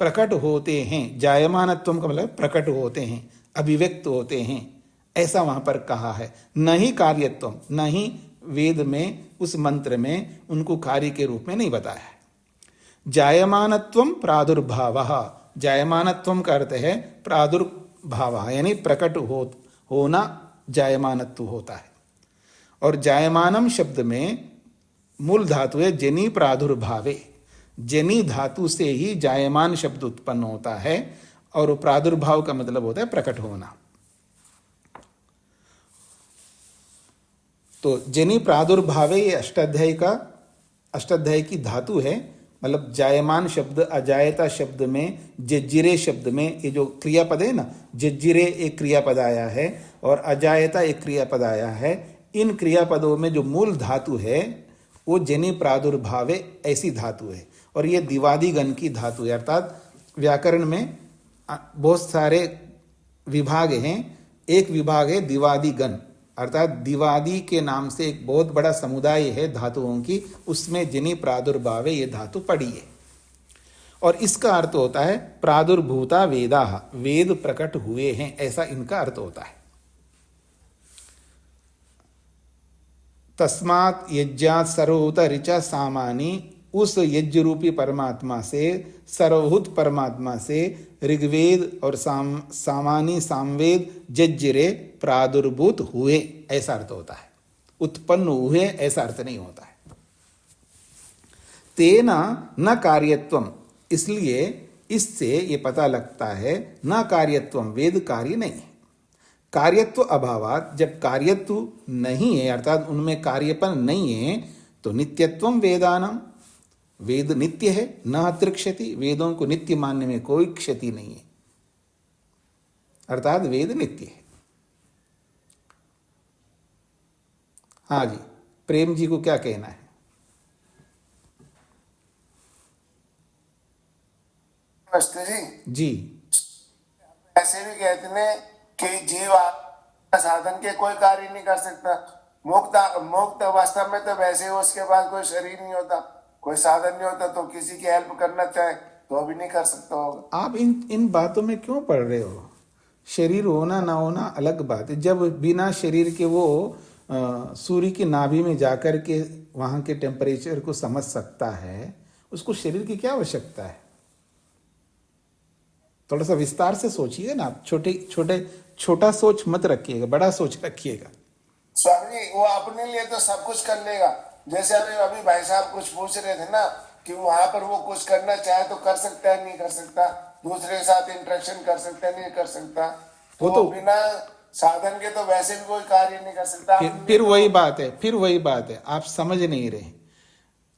प्रकट होते हैं। जायमानत्व का मतलब प्रकट होते हैं, अभिव्यक्त होते हैं, ऐसा वहां पर कहा है। न ही कार्यत्व, न ही वेद में, उस मंत्र में उनको कार्य के रूप में नहीं बताया है। जायमानत्वम प्रादुर्भावः, जायमानत्वम का अर्थ है प्रादुर्भावः, यानी प्रकट होना जायमानत्व होता है। और जायमानम शब्द में मूल धातु है जनी प्रादुर्भावे, जनी धातु से ही जायमान शब्द उत्पन्न होता है, और प्रादुर्भाव का मतलब होता है प्रकट होना। तो जनि प्रादुर्भावे ये अष्टाध्यायी की धातु है। मतलब जायमान शब्द, अजायता शब्द में, जज्जिरे शब्द में ये जो क्रियापद है ना, जज्जिरे एक क्रियापद आया है और अजायता एक क्रियापद आया है। इन क्रियापदों में जो मूल धातु है वो जनि प्रादुर्भावे ऐसी धातु है और ये दिवादी गण की धातु है। अर्थात व्याकरण में बहुत सारे विभाग हैं। एक विभाग है दिवादी गण, अर्थात दिवादी के नाम से एक बहुत बड़ा समुदाय है धातुओं की, उसमें जनि प्रादुर्भावे ये धातु पड़ी है। और इसका अर्थ होता है प्रादुर्भूता वेदाः, वेद प्रकट हुए हैं, ऐसा इनका अर्थ होता है। तस्मात् यज्ञात् सर्वभूत ऋचा सामानी, उस यज्ञ रूपी परमात्मा से, सर्वभूत परमात्मा से ऋग्वेद और सामानी सामवेद जज्जिरे प्रादुर्भूत हुए, ऐसा अर्थ होता है। उत्पन्न हुए ऐसा अर्थ नहीं होता है। तेना न कार्यत्वम, इसलिए इससे ये पता लगता है न कार्यत्वम, वेद कार्य नहीं है। कार्यत्व अभावात, जब कार्यत्व नहीं है अर्थात उनमें कार्यपन नहीं है तो नित्यत्वम वेदानाम, वेद नित्य है, न अत्र क्षति, वेदों को नित्य मानने में कोई क्षति नहीं है, अर्थात वेद नित्य है। हाँ जी, प्रेम जी को क्या कहना है? नमस्ते जी। जी, ऐसे भी कहते हैं कि जीव साधन के कोई कार्य नहीं कर सकता। मुक्त अवस्था में तो वैसे उसके पास कोई शरीर नहीं होता, कोई साधन नहीं होता, तो किसी की हेल्प करना चाहे तो भी नहीं कर सकता होगा। आप इन बातों में क्यों पढ़ रहे हो? शरीर होना ना होना अलग बात है। जब बिना शरीर के वो सूर्य की नाभि में जाकर के वहाँ के टेम्परेचर को समझ सकता है, उसको शरीर की क्या आवश्यकता है? थोड़ा सा विस्तार से सोचिए ना आप। छोटा सोच मत रखिएगा, बड़ा सोच रखिएगा। स्वामी जी, वो अपने लिए तो सब कुछ कर लेगा। जैसे अभी भाई साहब कुछ पूछ रहे थे ना कि वहां पर वो कुछ करना चाहे तो कर सकता है, नहीं कर सकता, दूसरे के साथ इंटरेक्शन कर सकता है, नहीं कर सकता, वो तो बिना साधन के तो वैसे भी कोई कार्य नहीं कर सकता। फिर वही बात है, आप समझ नहीं रहे।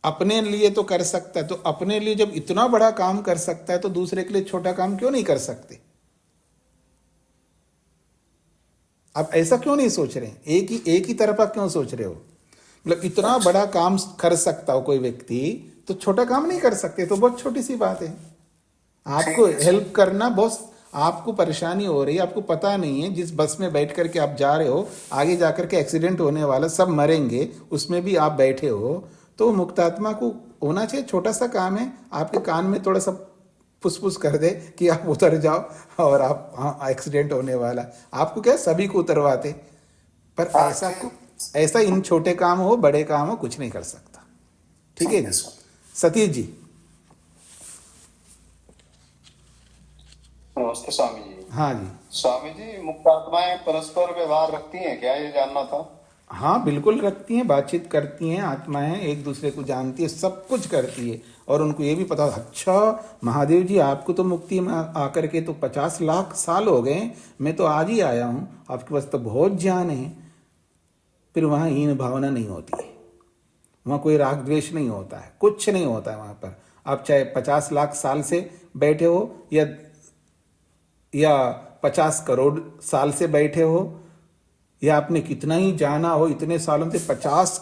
अपने लिए तो कर सकता है, तो अपने लिए जब इतना बड़ा काम कर सकता है तो दूसरे के लिए छोटा काम क्यों नहीं कर सकते? आप ऐसा क्यों नहीं सोच रहे? एक ही तरफा क्यों सोच रहे हो? मतलब इतना बड़ा काम कर सकता हो कोई व्यक्ति तो छोटा काम नहीं कर सकते, तो बहुत छोटी सी बात है। आपको हेल्प करना, बहुत आपको परेशानी हो रही है, आपको पता नहीं है, जिस बस में बैठ करके आप जा रहे हो आगे जाकर के एक्सीडेंट होने वाला, सब मरेंगे, उसमें भी आप बैठे हो, तो मुक्तात्मा को होना चाहिए छोटा सा काम है, आपके कान में थोड़ा सा फुसफुस कर दे कि आप उतर जाओ और आप, हाँ एक्सीडेंट होने वाला, आपको क्या सभी को उतरवाते, पर ऐसा इन छोटे काम हो बड़े काम हो कुछ नहीं कर सकता। ठीक है जी। सतीश जी। नमस्ते स्वामी जी। हाँ जी। स्वामी जी, मुक्त आत्माएं परस्पर व्यवहार रखती हैं क्या, ये जानना था। हाँ बिल्कुल रखती हैं, बातचीत करती हैं, आत्माएं एक दूसरे को जानती है, सब कुछ करती है। और उनको ये भी पता, अच्छा महादेव जी आपको तो मुक्ति में आकर के तो 50 लाख साल हो गए, मैं तो आज ही आया हूँ, आपके पास तो बहुत ज्ञान है। फिर वहाँ हीन भावना नहीं होती है, वहाँ कोई राग द्वेष नहीं होता है, कुछ नहीं होता है वहाँ पर। आप चाहे 50 लाख साल से बैठे हो या 50 करोड़ साल से बैठे हो, या आपने कितना ही जाना हो, इतने सालों से 50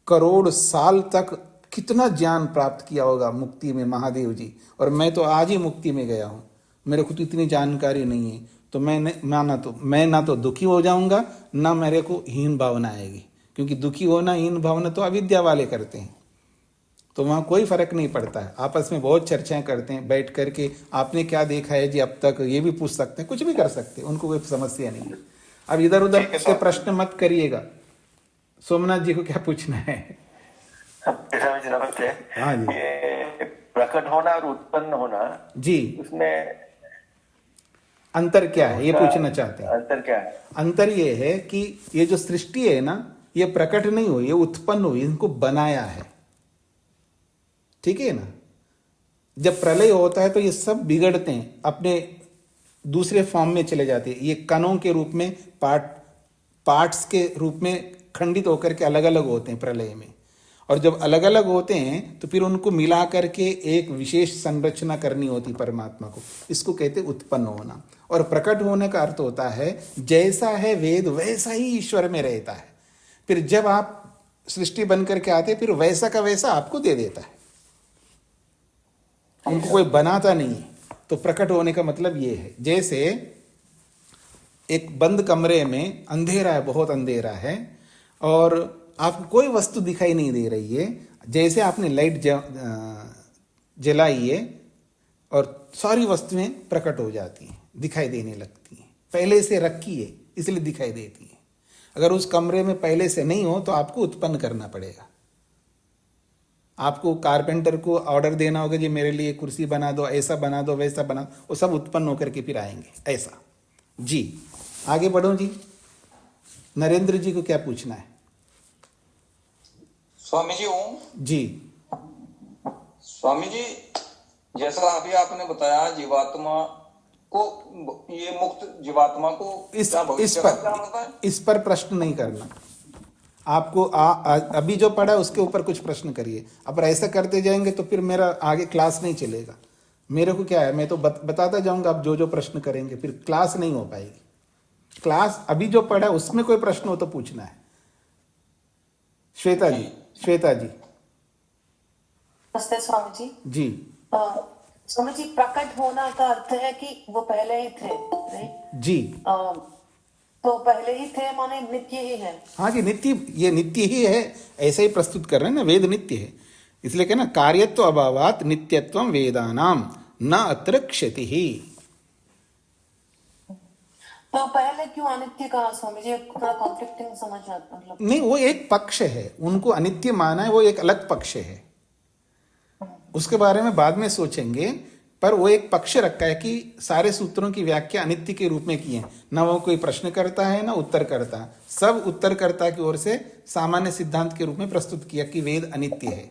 करोड़ साल तक कितना ज्ञान प्राप्त किया होगा मुक्ति में महादेव जी, और मैं तो आज ही मुक्ति में गया हूँ, मेरे को तो इतनी जानकारी नहीं है, तो मैं ना तो दुखी हो जाऊंगा, ना मेरे को हीन भावना आएगी, क्योंकि दुखी होना हीन भावना तो अविद्या वाले करते हैं, तो वहाँ कोई फर्क नहीं पड़ता है। आपस में बहुत चर्चाएं करते हैं, बैठ करके आपने क्या देखा है जी अब तक, ये भी पूछ सकते हैं, कुछ भी कर सकते हैं, उनको कोई समस्या नहीं है। अब इधर उधर के प्रश्न मत करिएगा। सोमनाथ जी को क्या पूछना है? नमस्ते। हाँ जी। प्रकट होना और उत्पन्न होना जी, उसमें अंतर क्या है ये पूछना चाहते हैं। अंतर क्या है? अंतर ये है कि ये जो सृष्टि है ना, ये प्रकट नहीं हुई, ये उत्पन्न हुई, इनको बनाया है। ठीक है ना? जब प्रलय होता है तो ये सब बिगड़ते हैं, अपने दूसरे फॉर्म में चले जाते हैं, ये कणों के रूप में, पार्ट्स के रूप में खंडित होकर के अलग अलग होते हैं प्रलय में, और जब अलग अलग होते हैं तो फिर उनको मिला करके एक विशेष संरचना करनी होती परमात्मा को। इसको कहते उत्पन्न होना। और प्रकट होने का अर्थ होता है जैसा है वेद वैसा ही ईश्वर में रहता है। फिर जब आप सृष्टि बन करके आते फिर वैसा का वैसा आपको दे देता है, उनको कोई बनाता नहीं है। तो प्रकट होने का मतलब ये है, जैसे एक बंद कमरे में अंधेरा है, बहुत अंधेरा है, और आपको कोई वस्तु दिखाई नहीं दे रही है, जैसे आपने लाइट जलाई है और सारी वस्तुएं प्रकट हो जाती हैं, दिखाई देने लगती हैं। पहले से रखी है इसलिए दिखाई देती है। अगर उस कमरे में पहले से नहीं हो तो आपको उत्पन्न करना पड़ेगा। आपको कारपेंटर को ऑर्डर देना होगा, जी मेरे लिए कुर्सी बना दो, ऐसा बना दो, वैसा बना दो, वो सब उत्पन्न होकर के फिर आएंगे। ऐसा जी। आगे बढ़ो जी। नरेंद्र जी को क्या पूछना है? स्वामी जी ओम जी। स्वामी जी, जैसा अभी आपने बताया जीवात्मा को, ये मुक्त जीवात्मा को इस पर प्रश्न नहीं करना आपको। अभी जो पढ़ा उसके ऊपर कुछ प्रश्न करिए। अब ऐसा करते जाएंगे तो फिर मेरा आगे क्लास नहीं चलेगा। मेरे को क्या है, मैं तो बताता जाऊंगा, आप जो जो प्रश्न करेंगे फिर क्लास नहीं हो पाएगी। क्लास अभी जो पढ़ा उसमें कोई प्रश्न हो तो पूछना है। श्वेता जी, श्वेता जी। नमस्ते स्वामी जी। जी। स्वामी जी, प्रकट होना का अर्थ है कि वो पहले ही थे, नहीं? जी। तो पहले ही थे माने नित्य ही है। हाँ जी, नित्य, ये नित्य ही है, ऐसे ही प्रस्तुत कर रहे हैं ना, वेद नित्य है। इसलिए कहना कार्यत्व अभावात नित्यत्वम वेदानाम न अत्र क्षति ही। तो पहले क्यों अनित्य कहा स्वामी जी? थोड़ा कॉन्फ्लिक्टिंग समझ आता, मतलब नहीं, वो एक पक्ष है, उनको अनित्य माना है, वो एक अलग पक्ष है, उसके बारे में बाद में सोचेंगे। पर वो एक पक्ष रखा है कि सारे सूत्रों की व्याख्या अनित्य के रूप में की है। न वो कोई प्रश्न करता है न उत्तर करता, सब उत्तरकर्ता की ओर से सामान्य सिद्धांत के रूप में प्रस्तुत किया कि वेद अनित्य है।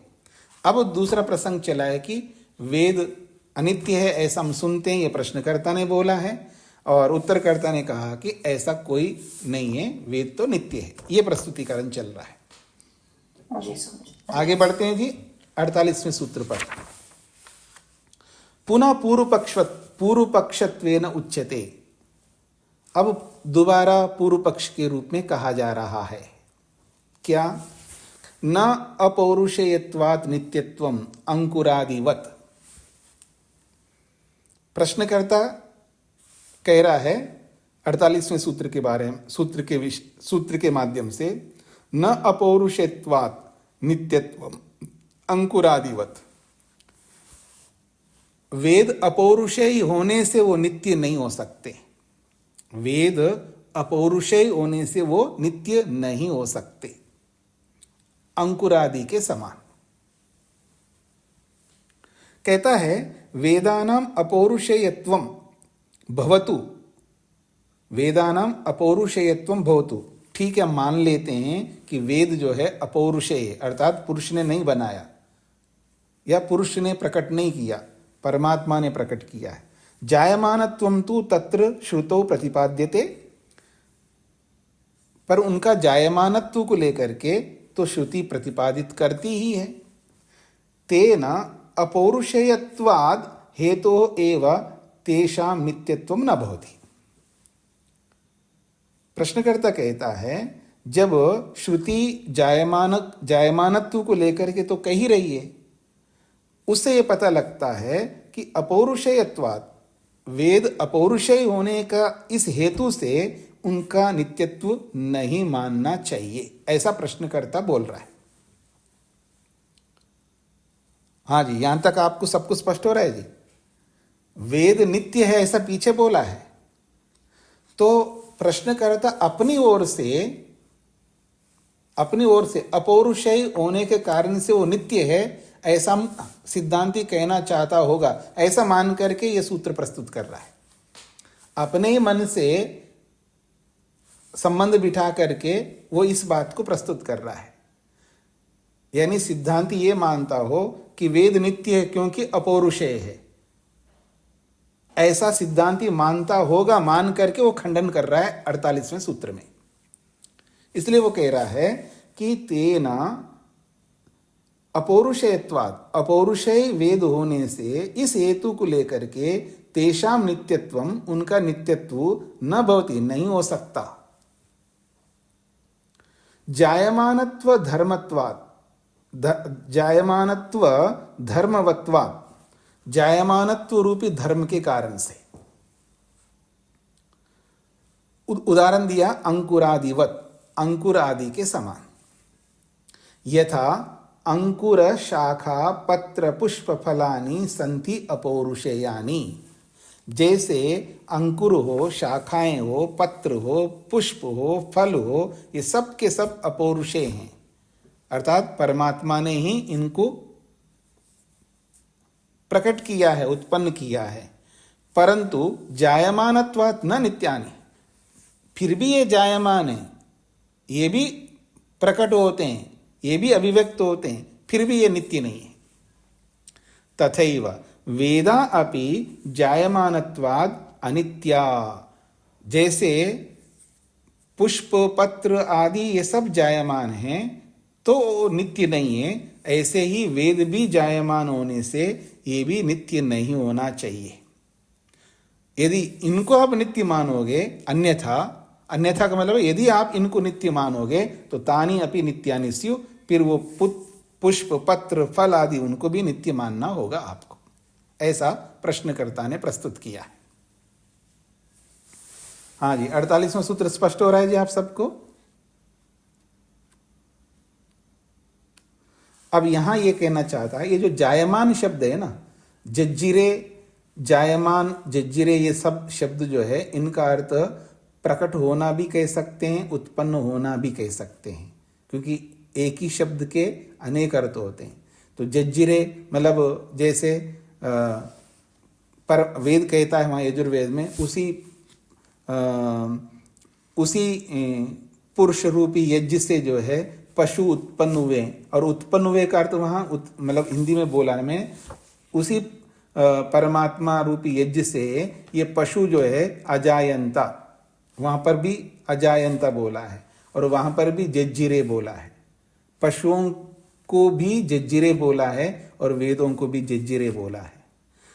अब दूसरा प्रसंग चला है कि वेद अनित्य है ऐसा हम सुनते हैं, ये प्रश्नकर्ता ने बोला है, और उत्तरकर्ता ने कहा कि ऐसा कोई नहीं है, वेद तो नित्य है। ये प्रस्तुतिकरण चल रहा है। आगे बढ़ते हैं जी 48वें सूत्र पर। पुनः पूर्व पक्षत्वेन उच्यते। अब दोबारा पूर्व पक्ष के रूप में कहा जा रहा है क्या? न अपौरुषेयत्वात् नित्यत्वम अंकुरादिवत। प्रश्नकर्ता कह रहा है 48वें सूत्र के बारे में, सूत्र के माध्यम से, न अपौरुषेयत्वात् नित्यत्वम अंकुरादिवत। वेद अपौरुषेय होने से वो नित्य नहीं हो सकते। वेद अपौरुषेय होने से वो नित्य नहीं हो सकते, अंकुरादि के समान। कहता है वेदानाम अपौरुषेयत्वम भवतु, वेदानाम अपौरुषेयत्वम भवतु। ठीक है, मान लेते हैं कि वेद जो है अपौरुषेय, अर्थात पुरुष ने नहीं बनाया या पुरुष ने प्रकट नहीं किया, परमात्मा ने प्रकट किया है। जायमानत्वं तु तत्र श्रुतौ प्रतिपाद्यते। पर उनका जायमानत्व को लेकर के तो श्रुति प्रतिपादित करती ही है। तेना अपौरुषेयत्वाद् हेतोः एव तेषां नित्यत्वं न भवति। प्रश्नकर्ता कहता है जब श्रुति जायमानत्व को लेकर के तो कह ही रही है, उससे ये पता लगता है कि अपौरुषेयत्वात्, वेद अपौरुषेय होने का इस हेतु से उनका नित्यत्व नहीं मानना चाहिए, ऐसा प्रश्नकर्ता बोल रहा है। हाँ जी, यहां तक आपको सब कुछ स्पष्ट हो रहा है जी? वेद नित्य है ऐसा पीछे बोला है, तो प्रश्नकर्ता अपनी ओर से अपौरुषेय होने के कारण से वो नित्य है ऐसा सिद्धांती कहना चाहता होगा, ऐसा मान करके ये सूत्र प्रस्तुत कर रहा है। अपने ही मन से संबंध बिठा करके वो इस बात को प्रस्तुत कर रहा है। यानी सिद्धांती ये मानता हो कि वेद नित्य है क्योंकि अपौरुषेय है, ऐसा सिद्धांती मानता होगा, मान करके वो खंडन कर रहा है 48वें सूत्र में। इसलिए वो कह रहा है कि तेना अपौरुषेयत्वात्, अपौरुषेय वेद होने से इस हेतु को लेकर के तेषाम नित्यत्वम, उनका नित्यत्व न भवति, नहीं हो सकता। जायमानत्व धर्मत्वात्, जायमानत्व धर्मवत्वात्, जायमानत्व रूपी धर्म के कारण से। उदाहरण दिया अंकुरादिवत, अंकुर आदि के समान। यथा अंकुर शाखा पत्र पुष्प फलानि संति अपौरुषेयानि, जैसे अंकुर हो, शाखाएं हो, पत्र हो, पुष्प हो, फल हो, ये सब के सब अपौरुषेय हैं, अर्थात परमात्मा ने ही इनको प्रकट किया है, उत्पन्न किया है। परंतु जायमानत्वात् न नित्यानि, फिर भी ये जायमान है, ये भी प्रकट होते हैं, ये भी अभिव्यक्त होते हैं, फिर भी ये नित्य नहीं है। तथैव वेदा अपि जायमानत्वाद् अनित्या, जैसे पुष्प पत्र आदि ये सब जायमान हैं तो नित्य नहीं है, ऐसे ही वेद भी जायमान होने से ये भी नित्य नहीं होना चाहिए। यदि इनको आप नित्य मानोगे, अन्यथा, अन्यथा का मतलब यदि आप इनको नित्य मानोगे तो तानी अपि नित्यानि स्यु, फिर वो पुष्प पत्र फल आदि उनको भी नित्य मानना होगा आपको। ऐसा प्रश्नकर्ता ने प्रस्तुत किया है। हाँ जी, 48वां सूत्र स्पष्ट हो रहा है जी आप सबको। अब यहां ये कहना चाहता है, ये जो जायमान शब्द है ना, जज्जिरे, जायमान, जज्जिरे, ये सब शब्द जो है इनका अर्थ प्रकट होना भी कह सकते हैं, उत्पन्न होना भी कह सकते हैं, क्योंकि एक ही शब्द के अनेक अर्थ होते हैं। तो जज्जिरे मतलब जैसे पर वेद कहता है वहाँ यजुर्वेद में, उसी पुरुष रूपी यज्ञ से जो है पशु उत्पन्न हुए, और उत्पन्न हुए का अर्थ वहाँ मतलब हिंदी में बोला में उसी परमात्मा रूपी यज्ञ से ये पशु जो है अजायंता, वहाँ पर भी अजायंता बोला है और वहाँ पर भी जज्जिरे बोला है। पशुओं को भी जज्जिरे बोला है और वेदों को भी जज्जिरे बोला है।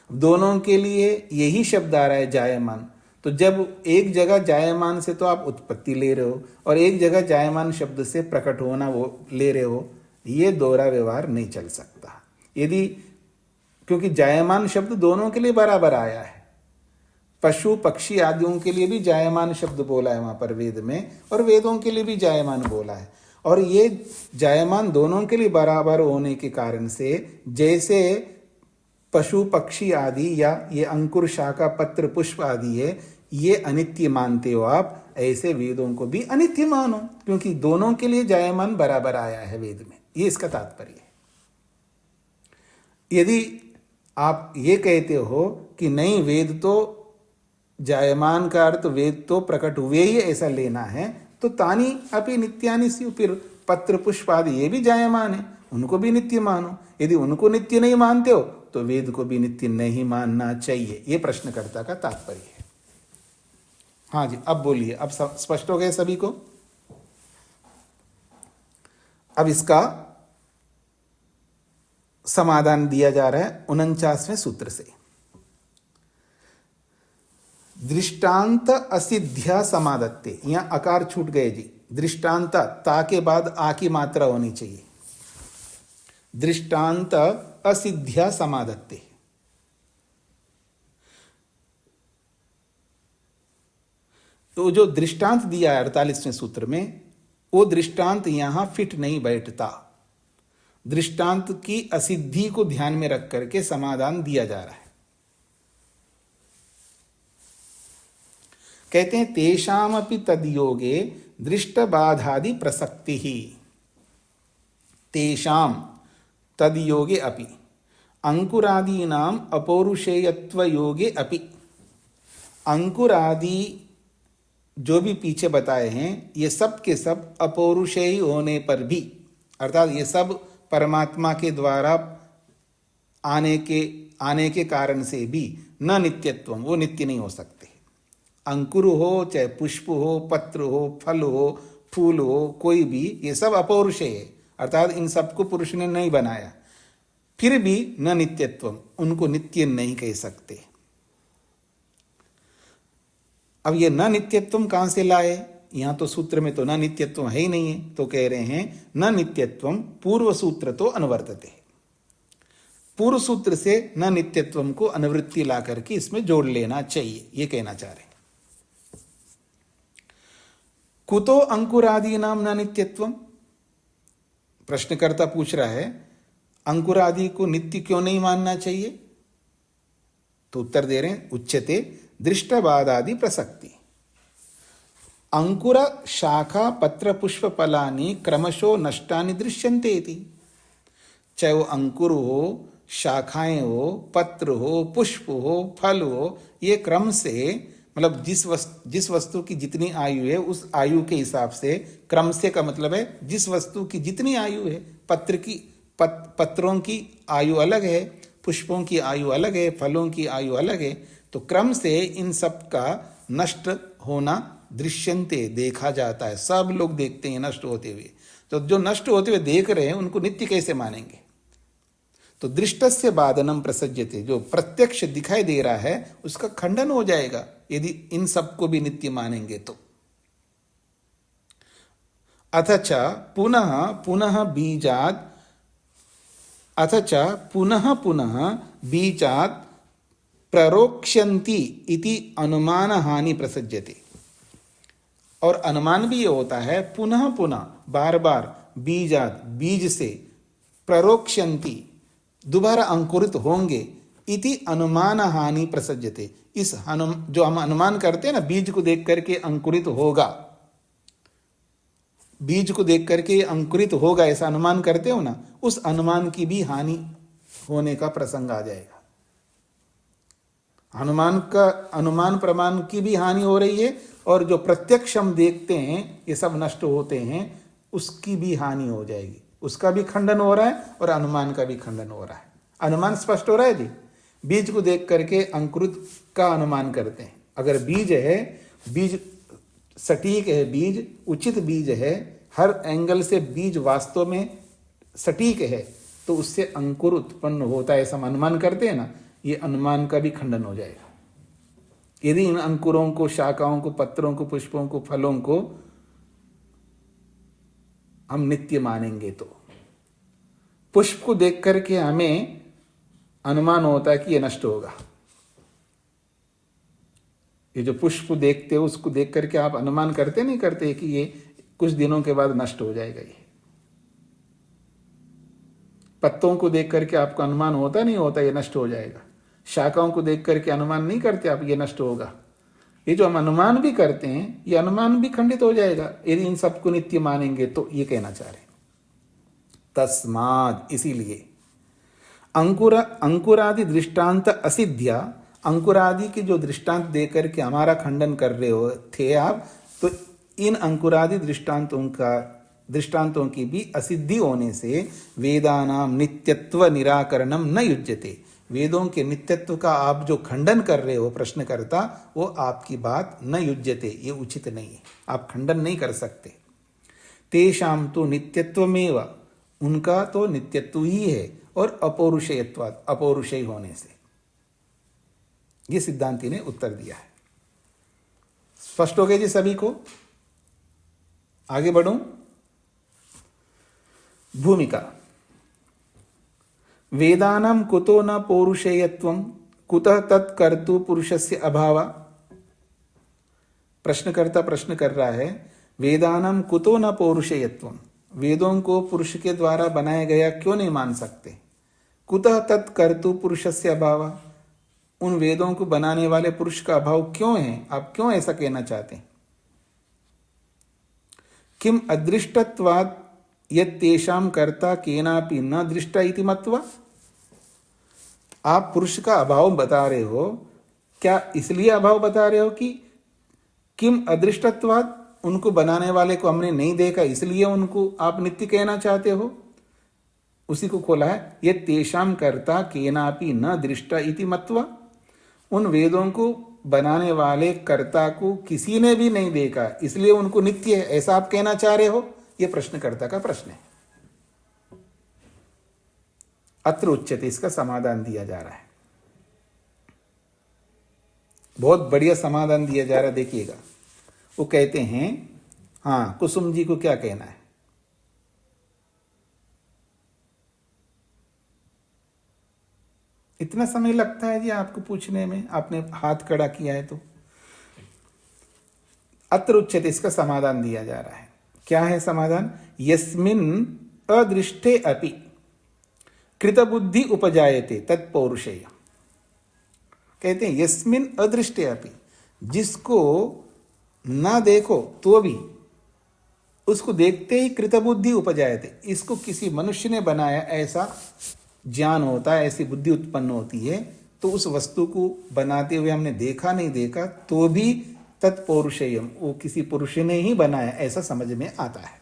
दोनों के लिए यही शब्द आ रहा है जायमान। तो जब एक जगह जायमान से तो आप उत्पत्ति ले रहे हो और एक जगह जायमान शब्द से प्रकट होना वो ले रहे हो, ये दोहरा व्यवहार नहीं चल सकता। यदि, क्योंकि जायमान शब्द दोनों के लिए बराबर आया है, पशु पक्षी आदियों के लिए भी जायमान शब्द बोला है वहां पर वेद में, और वेदों के लिए भी जायमान बोला है। और ये जायमान दोनों के लिए बराबर होने के कारण से, जैसे पशु पक्षी आदि या ये अंकुर शाखा पत्र पुष्प आदि है, ये अनित्य मानते हो आप, ऐसे वेदों को भी अनित्य मानो, क्योंकि दोनों के लिए जायमान बराबर आया है वेद में। ये इसका तात्पर्य है। यदि आप ये कहते हो कि नहीं, वेद तो जायमान का अर्थ वेद तो प्रकट हुए ही ऐसा लेना है, तो तानी अपि नित्यानि स्यु, फिर पत्र पुष्प आदि ये भी जायमान है, उनको भी नित्य मानो। यदि उनको नित्य नहीं मानते हो तो वेद को भी नित्य नहीं मानना चाहिए। ये प्रश्नकर्ता का तात्पर्य है। हाँ जी, अब बोलिए, अब स्पष्ट हो गए सभी को। अब इसका समाधान दिया जा रहा है 49वें सूत्र से। दृष्टांत असिध्या समादत्ते, यहां अकार छूट गए जी। दृष्टांत, ता के बाद आ की मात्रा होनी चाहिए। दृष्टांत असिध्या समादत्ते, तो जो दृष्टांत दिया है 48वें सूत्र में, वो दृष्टांत यहां फिट नहीं बैठता। दृष्टांत की असिद्धि को ध्यान में रख करके समाधान दिया जा रहा है। कहते हैं तेषामपि तद्योगे दृष्ट बाधादि प्रसक्ति ही। तेषाम तद्योगे अपि अंकुरादीनाम अपौरुषेयत्व योगे अपि, अंकुरादि जो भी पीछे बताए हैं ये सब के सब अपौरुषेय होने पर भी, अर्थात ये सब परमात्मा के द्वारा आने के कारण से भी न नित्यत्व, वो नित्य नहीं हो सकते। अंकुर हो, चाहे पुष्प हो, पत्र हो, फल हो, फूल हो, कोई भी, ये सब अपौरुषेय है, अर्थात इन सबको पुरुष ने नहीं बनाया। फिर भी न नित्यत्वम, उनको नित्य नहीं कह सकते। अब ये न नित्यत्वम कहां से लाए? यहां तो सूत्र में तो न नित्यत्वम है ही नहीं है, तो कह रहे हैं न नित्यत्वम पूर्व सूत्र तो अनुवर्तते, पूर्व सूत्र से न नित्यत्वम को अनुवृत्ति ला करके इसमें जोड़ लेना चाहिए, ये कहना चाह रहे हैं। कुतो अंकुरादि नाम न नित्यत्वम, प्रश्नकर्ता पूछ रहा है अंकुरादि को नित्य क्यों नहीं मानना चाहिए? तो उत्तर दे रहे हैं उच्यते दृष्टवादादि प्रसक्ति। अंकुर शाखा पत्र पुष्प फलानि क्रमशो नष्टानि दृश्यन्ते इति। चाहे वो अंकुर हो, शाखाएं हो, पत्र हो, पुष्प हो, फल हो, ये क्रम से, मतलब जिस वस्तु की जितनी आयु है उस आयु के हिसाब से, क्रम से का मतलब है जिस वस्तु की जितनी आयु है, पत्रों की आयु अलग है, पुष्पों की आयु अलग है, फलों की आयु अलग है, तो क्रम से इन सब का नष्ट होना दृश्यन्ते, देखा जाता है, सब लोग देखते हैं नष्ट होते हुए। तो जो नष्ट होते हुए देख रहे हैं उनको नित्य कैसे मानेंगे? तो दृष्टस्य बाधनम प्रसज्यते, जो प्रत्यक्ष दिखाई दे रहा है उसका खंडन हो जाएगा यदि इन सबको भी नित्य मानेंगे तो। अथच पुनः पुनः बीजात्, अथच पुनः पुनः बीजात् प्ररोक्ष्यन्ति इति अनुमान हानि प्रसज्यते। और अनुमान भी ये होता है पुनः पुनः, बार बार, बीजात्, बीज से, प्ररोक्ष्यन्ति, दोबारा अंकुरित होंगे, इति अनुमान हानि प्रसज्यते। इस जो हम अनुमान करते हैं ना, बीज को देख करके अंकुरित होगा, बीज को देख करके अंकुरित होगा, ऐसा अनुमान करते हो ना, उस अनुमान की भी हानि होने का प्रसंग आ जाएगा। अनुमान प्रमाण की भी हानि हो रही है, और जो प्रत्यक्ष हम देखते हैं ये सब नष्ट होते हैं, उसकी भी हानि हो जाएगी, उसका भी खंडन हो रहा है और अनुमान का भी खंडन हो रहा है। अनुमान स्पष्ट हो रहा है जी। बीज को देख करके अंकुरित का अनुमान करते हैं। अगर बीज है, बीज सटीक है, बीज उचित बीज है, हर एंगल से बीज वास्तव में सटीक है, तो उससे अंकुर उत्पन्न होता है, ऐसा हम अनुमान करते हैं ना, ये अनुमान का भी खंडन हो जाएगा यदि इन अंकुरों को, शाखाओं को, पत्रों को, पुष्पों को, फलों को हम नित्य मानेंगे। तो पुष्प को देख करके हमें अनुमान होता है कि ये नष्ट होगा। ये जो पुष्प देखते हो उसको देख करके आप अनुमान करते नहीं करते कि ये कुछ दिनों के बाद नष्ट हो जाएगा। ये पत्तों को देख करके आपको अनुमान होता नहीं होता ये नष्ट हो जाएगा। शाखाओं को देख करके अनुमान नहीं करते आप ये नष्ट होगा। ये जो हम अनुमान भी करते हैं ये अनुमान भी खंडित हो जाएगा यदि इन सबको नित्य मानेंगे। तो ये कहना चाह रहे हैं तस्माद, इसीलिए अंकुरादि दृष्टांत असिद्ध्या, अंकुरादि के जो दृष्टांत देकर के हमारा खंडन कर रहे हो थे आप, तो इन अंकुरादि दृष्टांतों की भी असिद्धि होने से वेदानाम नित्यत्व निराकरणम न युज्यते। वेदों के नित्यत्व का आप जो खंडन कर रहे हो प्रश्नकर्ता, वो आपकी बात न युज्यते, ये उचित नहीं है, आप खंडन नहीं कर सकते। तेषाम तो नित्यत्वमेव, उनका तो नित्यत्व ही है, और अपौरुषेयत्वात्, अपौरुषेय होने से। ये सिद्धांति ने उत्तर दिया है। स्पष्ट हो गया जी सभी को? आगे बढ़ूं। भूमिका। वेदानां कुतो न पौरुषेयत्वं कुतः तत्कर्तु पुरुषस्य अभाव। प्रश्नकर्ता प्रश्न कर रहा है वेदानां कुतो न पौरुषेयत्वं, वेदों को पुरुष के द्वारा बनाया गया क्यों नहीं मान सकते। कुतः तत्कर्तु पुरुषस्य अभाव, उन वेदों को बनाने वाले पुरुष का अभाव क्यों है, आप क्यों ऐसा कहना चाहते हैं। किम अदृष्टत्वात् यत्तेषां कर्ता केनापि न दृष्टा इति मत्वा। आप पुरुष का अभाव बता रहे हो, क्या इसलिए अभाव बता रहे हो कि किम अदृष्टत्वात्, उनको बनाने वाले को हमने नहीं देखा इसलिए उनको आप नित्य कहना चाहते हो। उसी को खोला है, ये तेषां कर्ता केनापि न दृष्टा इति मत्वा, उन वेदों को बनाने वाले कर्ता को किसी ने भी नहीं देखा, इसलिए उनको नित्य है, ऐसा आप कहना चाह रहे हो? यह प्रश्नकर्ता का प्रश्न है। अत्र उच्यते, इसका समाधान दिया जा रहा है। बहुत बढ़िया समाधान दिया जा रहा है, देखिएगा। वो कहते हैं, हाँ, कुसुम जी को क्या कहना है? इतना समय लगता है जी आपको पूछने में, आपने हाथ खड़ा किया है तो। अत्र उच्यते, इसका समाधान दिया जा रहा है। क्या है समाधान? यस्मिन् अदृष्टे अपि कृतबुद्धि उपजायते तत्पौरुषेय। कहते हैं यस्मिन् अदृष्टे अपि, जिसको ना देखो तो भी उसको देखते ही कृतबुद्धि उपजायते, इसको किसी मनुष्य ने बनाया ऐसा ज्ञान होता है, ऐसी बुद्धि उत्पन्न होती है। तो उस वस्तु को बनाते हुए हमने देखा नहीं देखा तो भी तत्पौरुषेयम, वो किसी पुरुष ने ही बनाया ऐसा समझ में आता है।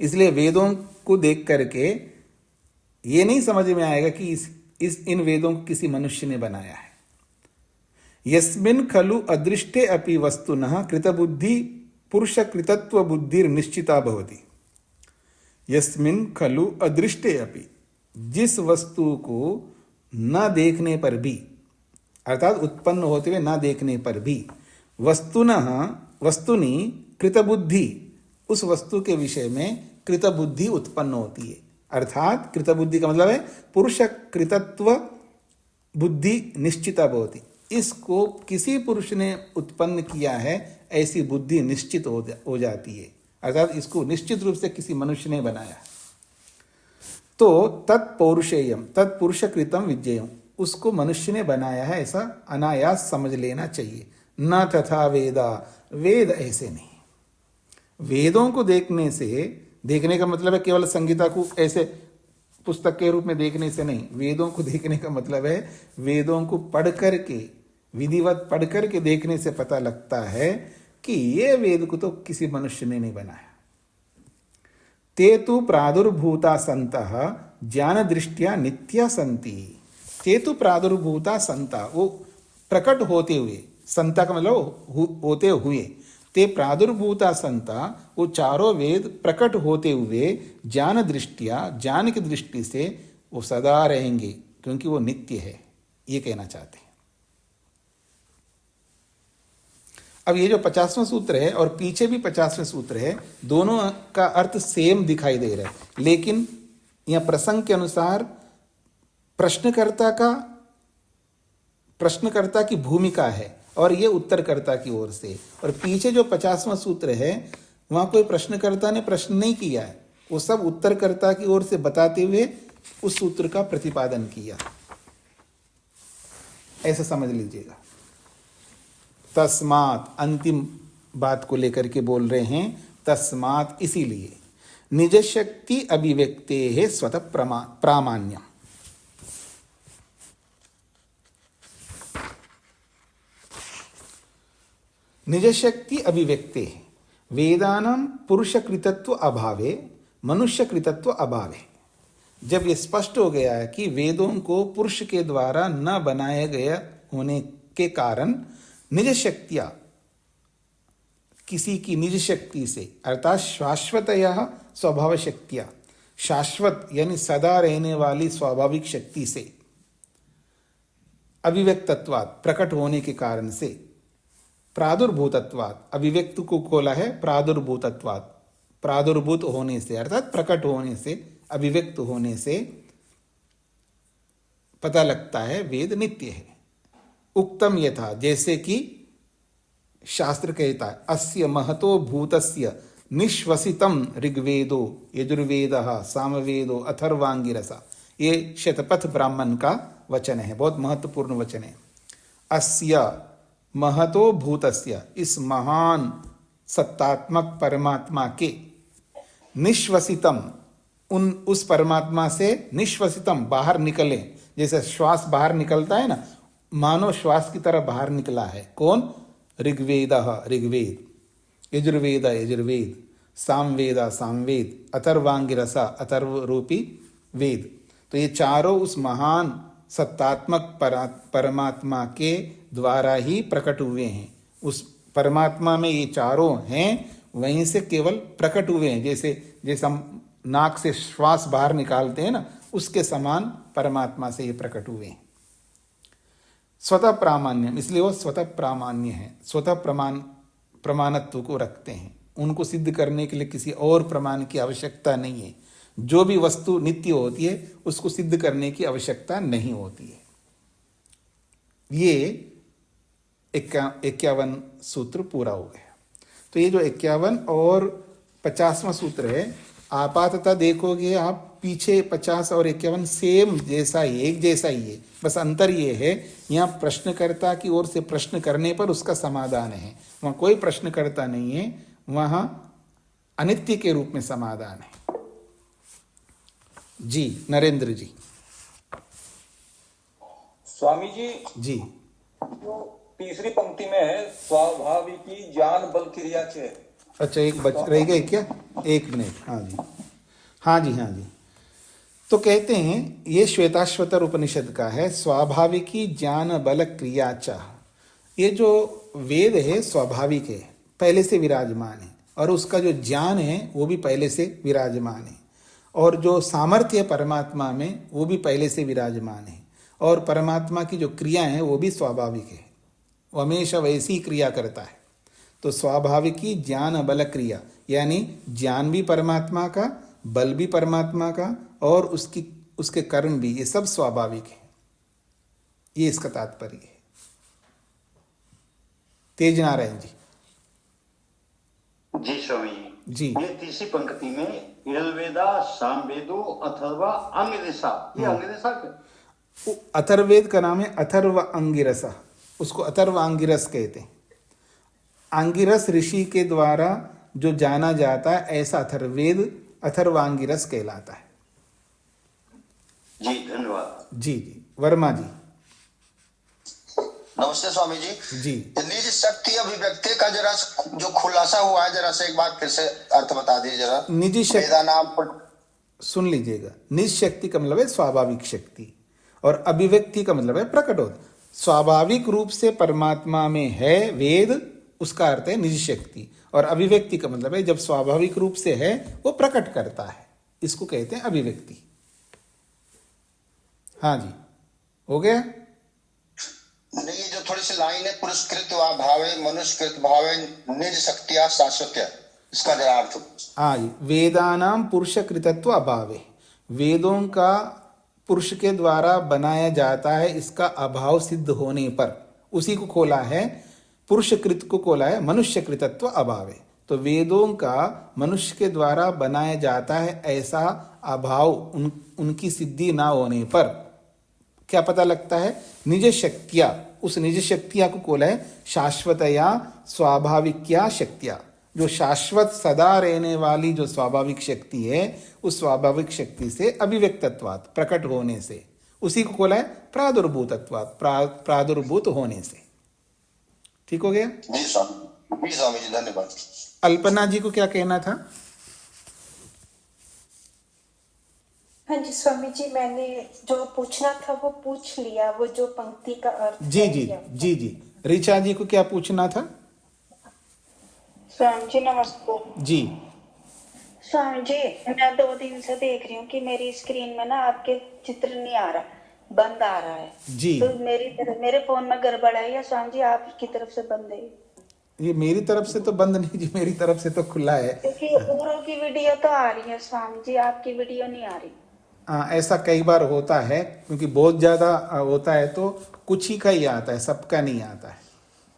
इसलिए वेदों को देख करके ये नहीं समझ में आएगा कि इन वेदों को किसी मनुष्य ने बनाया है। यस्मिन् खलु अदृष्टे अपि वस्तुनः कृतबुद्धि पुरुष कृतत्व बुद्धि निश्चिता भवति। यस्मिन् खलु अदृष्टे अपि, जिस वस्तु को न देखने पर भी, अर्थात उत्पन्न होते हुए न देखने पर भी, वस्तुनि कृतबुद्धि, उस वस्तु के विषय में कृतबुद्धि उत्पन्न होती है। अर्थात कृतबुद्धि का मतलब है पुरुष कृतत्व बुद्धि निश्चिता भवति, इसको किसी पुरुष ने उत्पन्न किया है ऐसी बुद्धि निश्चित हो जाती है। अर्थात इसको निश्चित रूप से किसी मनुष्य ने बनाया। तो तत्पौरुषेयम, तत्पुरुषकृतम विज्ञेयम, उसको मनुष्य ने बनाया है ऐसा अनायास समझ लेना चाहिए। न तथा वेदा, वेद ऐसे नहीं। वेदों को देखने से, देखने का मतलब है केवल संगीता को ऐसे पुस्तक के रूप में देखने से नहीं, वेदों को देखने का मतलब है वेदों को पढ़ करके, विधिवत पढ़ करके देखने से पता लगता है कि ये वेद को तो किसी मनुष्य ने नहीं बनाया। ते तु प्रादुर्भूता संतः ज्ञान दृष्टिया नित्या संति। ते तु प्रादुर्भूता संता, वो प्रकट होते हुए, संता का मतलब होते हुए, ते प्रादुर्भूता संता, वो चारों वेद प्रकट होते हुए ज्ञान दृष्टिया, ज्ञान की दृष्टि से वो सदा रहेंगे, क्योंकि वो नित्य है, ये कहना चाहते हैं। अब ये जो 50वां सूत्र है और पीछे भी 50वें सूत्र है, दोनों का अर्थ सेम दिखाई दे रहा है, लेकिन यह प्रसंग के अनुसार प्रश्नकर्ता की भूमिका है और ये उत्तरकर्ता की ओर से। और पीछे जो 50वां सूत्र है वहां कोई प्रश्नकर्ता ने प्रश्न नहीं किया है, वो सब उत्तरकर्ता की ओर से बताते हुए उस सूत्र का प्रतिपादन किया, ऐसा समझ लीजिएगा। तस्मात्, अंतिम बात को लेकर के बोल रहे हैं, तस्मात् इसीलिए, निज शक्ति अभिव्यक्ते है स्वतः प्रामाण्यम। निज शक्ति अभिव्यक्ते, वेदानां पुरुष कृतत्व अभावे मनुष्य कृतत्व अभावे। जब ये स्पष्ट हो गया है कि वेदों को पुरुष के द्वारा न बनाया गया होने के कारण निज शक्तियां, किसी की निज शक्ति से, अर्थात शाश्वतया स्वभाव शक्तियां, शाश्वत यानी सदा रहने वाली स्वाभाविक शक्ति से, अभिव्यक्तत्वात्, प्रकट होने के कारण से, प्रादुर्भूतत्वात्, अभिव्यक्त को खोला है प्रादुर्भूतत्वात्, प्रादुर्भूत होने से अर्थात प्रकट होने से, अभिव्यक्त होने से पता लगता है वेद नित्य है। उक्तम यथा, जैसे कि शास्त्र कहता है, अस्य महतो भूतस्य निश्वसितम ऋग्वेदो यजुर्वेदः सामवेदो अथर्वांगिरसा। ये शतपथ ब्राह्मण का वचन है, बहुत महत्वपूर्ण वचन है। अस्य महतो भूतस्य, इस महान सत्तात्मक परमात्मा के, निश्वसितम, उस परमात्मा से, निश्वसितम बाहर निकले, जैसे श्वास बाहर निकलता है ना, मानो श्वास की तरह बाहर निकला है। कौन? ऋग्वेद, ऋग्वेद, यजुर्वेद, यजुर्वेद, सामवेद, सामवेद, अथर्वांगिरसा, अथर्व रूपी वेद। तो ये चारों उस महान सत्तात्मक परमात्मा के द्वारा ही प्रकट हुए हैं। उस परमात्मा में ये चारों हैं, वहीं से केवल प्रकट हुए हैं। जैसे हम नाक से श्वास बाहर निकालते हैं ना, उसके समान परमात्मा से ये प्रकट हुए हैं। स्वतः प्रामाण्य, इसलिए वो स्वतः प्रामाण्य है, स्वतः प्रमाणत्व को रखते हैं। उनको सिद्ध करने के लिए किसी और प्रमाण की आवश्यकता नहीं है। जो भी वस्तु नित्य होती है उसको सिद्ध करने की आवश्यकता नहीं होती है। ये 51 सूत्र पूरा हो गया। तो ये जो 51 और 50वां सूत्र है, आपाततः देखोगे आप पीछे 50 और 51 सेम जैसा ही, एक जैसा ही है। बस अंतर ये है, यहाँ प्रश्नकर्ता की ओर से प्रश्न करने पर उसका समाधान है, वहाँ कोई प्रश्नकर्ता नहीं है, वहाँ अनित्य के रूप में समाधान है। जी नरेंद्र जी। स्वामी जी जी जो तीसरी पंक्ति में है, स्वाभाविकी ज्ञान बल क्रिया छे। अच्छा, एक बच रह गए क्या? एक मिनट। हाँ जी, हाँ जी, हाँ जी। तो कहते हैं ये श्वेताश्वतर उपनिषद का है, स्वाभाविकी ज्ञान बल क्रिया च। ये जो वेद है स्वाभाविक है, पहले से विराजमान है, और उसका जो ज्ञान है वो भी पहले से विराजमान है, और जो सामर्थ्य परमात्मा में वो भी पहले से विराजमान है, और परमात्मा की जो क्रिया है वो भी स्वाभाविक है, वो हमेशा वैसी क्रिया करता है। तो स्वाभाविकी ज्ञान बल क्रिया, यानी ज्ञान भी परमात्मा का, बल भी परमात्मा का, और उसके कर्म भी, ये सब स्वाभाविक है। ये इसका तात्पर्य है। तेज नारायण जी। जी स्वामी जी। ये तीसरी पंक्ति में यजुर्वेदा सामवेदो अथर्वा अंगिरसा, ये अंगिरसा क्या? अथर्ववेद का नाम है अथर्व अंगिरसा, उसको अथर्व अंगिरस कहते हैं। अंगिरस ऋषि के द्वारा जो जाना जाता है, ऐसा अथर्ववेद अथर्वांगिरस कहलाता है। जी धन्यवाद। जी जी। वर्मा जी। नमस्ते स्वामी जी। जी। निज शक्ति अभिव्यक्ति का जरा जो खुलासा हुआ है, जरा से एक बार फिर से अर्थ बता दीजिए जरा। निज शक्ति, वेदा नाम सुन लीजिएगा। निज शक्ति का मतलब है स्वाभाविक शक्ति, और अभिव्यक्ति का मतलब है प्रकट होता। स्वाभाविक रूप से परमात्मा में है वेद, उसका अर्थ है निज शक्ति, और अभिव्यक्ति का मतलब है जब स्वाभाविक रूप से है वो प्रकट करता है, इसको कहते हैं अभिव्यक्ति। हाँ जी, हो गया? नहीं, ये जो थोड़ी सी लाइन है, पुरस्कृत वा भावे मनुष्यकृत भावे निज शक्तिया शाश्वत्या, इसका जरा अर्थ। हाँ जी, वेदानाम पुरुषकृतत्व अभावे, वेदों का पुरुष के द्वारा बनाया जाता है, इसका अभाव सिद्ध होने पर उसी को खोला है, पुरुषकृत को खोला है मनुष्यकृतत्व अभावे। तो वेदों का मनुष्य के द्वारा बनाया जाता है, ऐसा अभाव उनकी सिद्धि ना होने पर क्या पता लगता है? निज शक्तिया, उस निज शक्तिया को खोला है शाश्वतया स्वाभाविक्या शक्तिया, जो शाश्वत सदा रहने वाली जो स्वाभाविक शक्ति है, उस स्वाभाविक शक्ति से अभिव्यक्तत्वात् प्रकट होने से, उसी को खोला है प्रादुर्भूतत्वात् प्रादुर्भूत होने से। ठीक हो गया? जी स्वामी जी, धन्यवाद। अल्पना जी को क्या कहना था? हाँ जी स्वामी जी, मैंने जो पूछना था वो पूछ लिया, वो जो पंक्ति का अर्थ। जी जी जी जी। ऋचा जी को क्या पूछना था? स्वामी जी नमस्ते। जी स्वामी जी, मैं 2 दिन से देख रही हूँ कि मेरी स्क्रीन में ना आपके चित्र नहीं आ रहा, बंद आ रहा है जी। तो मेरे फोन में गड़बड़ है या स्वामी जी आपकी तरफ से बंद है? ये मेरी तरफ से तो बंद नहीं जी, मेरी तरफ से तो खुला है। क्योंकि औरों की वीडियो तो आ रही है स्वामी जी, आपकी वीडियो नहीं आ रही। ऐसा कई बार होता है, क्योंकि बहुत ज्यादा होता है तो कुछ ही का ही आता है, सबका नहीं आता है।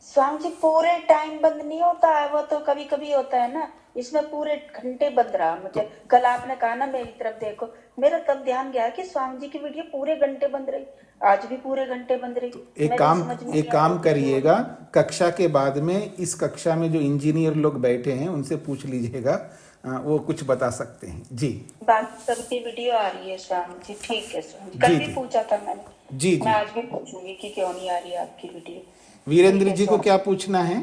स्वामी जी पूरे टाइम बंद नहीं होता है, वो तो कभी कभी होता है ना, इसमें पूरे घंटे बंद रहा मुझे। कल आपने कहा ना मेरी तरफ देखो, मेरा तब ध्यान गया कि स्वामी जी की वीडियो पूरे घंटे बंद रही, आज भी पूरे घंटे बंद रही। एक काम करिएगा, कक्षा के बाद में इस कक्षा में जो इंजीनियर लोग बैठे हैं उनसे पूछ लीजिएगा, वो कुछ बता सकते हैं। जी बाकी सबकी वीडियो आ रही है स्वामी जी। ठीक है स्वामी जी, कल भी पूछा था मैंने। जी मैं आज भी पूछूंगी कि क्यों नहीं आ रही आपकी वीडियो। वीरेंद्र जी को क्या पूछना है?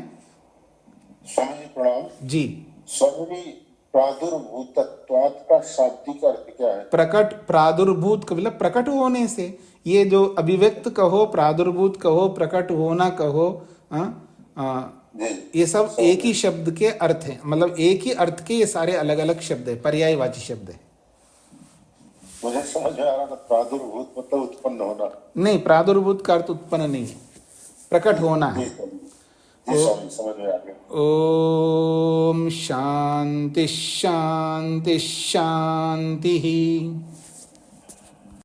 स्वामी जी प्रणाम। जी। स्वामी जी प्रादुर्भूतत्वात् का शाब्दिक अर्थ क्या है? प्रकट, प्रादुर्भूत का मतलब प्रकट होने से। ये जो अभिव्यक्त कहो, प्रादुर्भूत कहो, प्रकट होना कहो, ये सब एक ही शब्द के अर्थ हैं, मतलब एक ही अर्थ के ये सारे अलग अलग शब्द है, पर्यायवाची शब्द है। मुझे समझ में आ रहा था प्रादुर्भूत मतलब उत्पन्न होना। नहीं, प्रादुर्भूत का अर्थ उत्पन्न नहीं है, प्रकट होना है। समझ में आ गया। ओम शांति शांति शांति।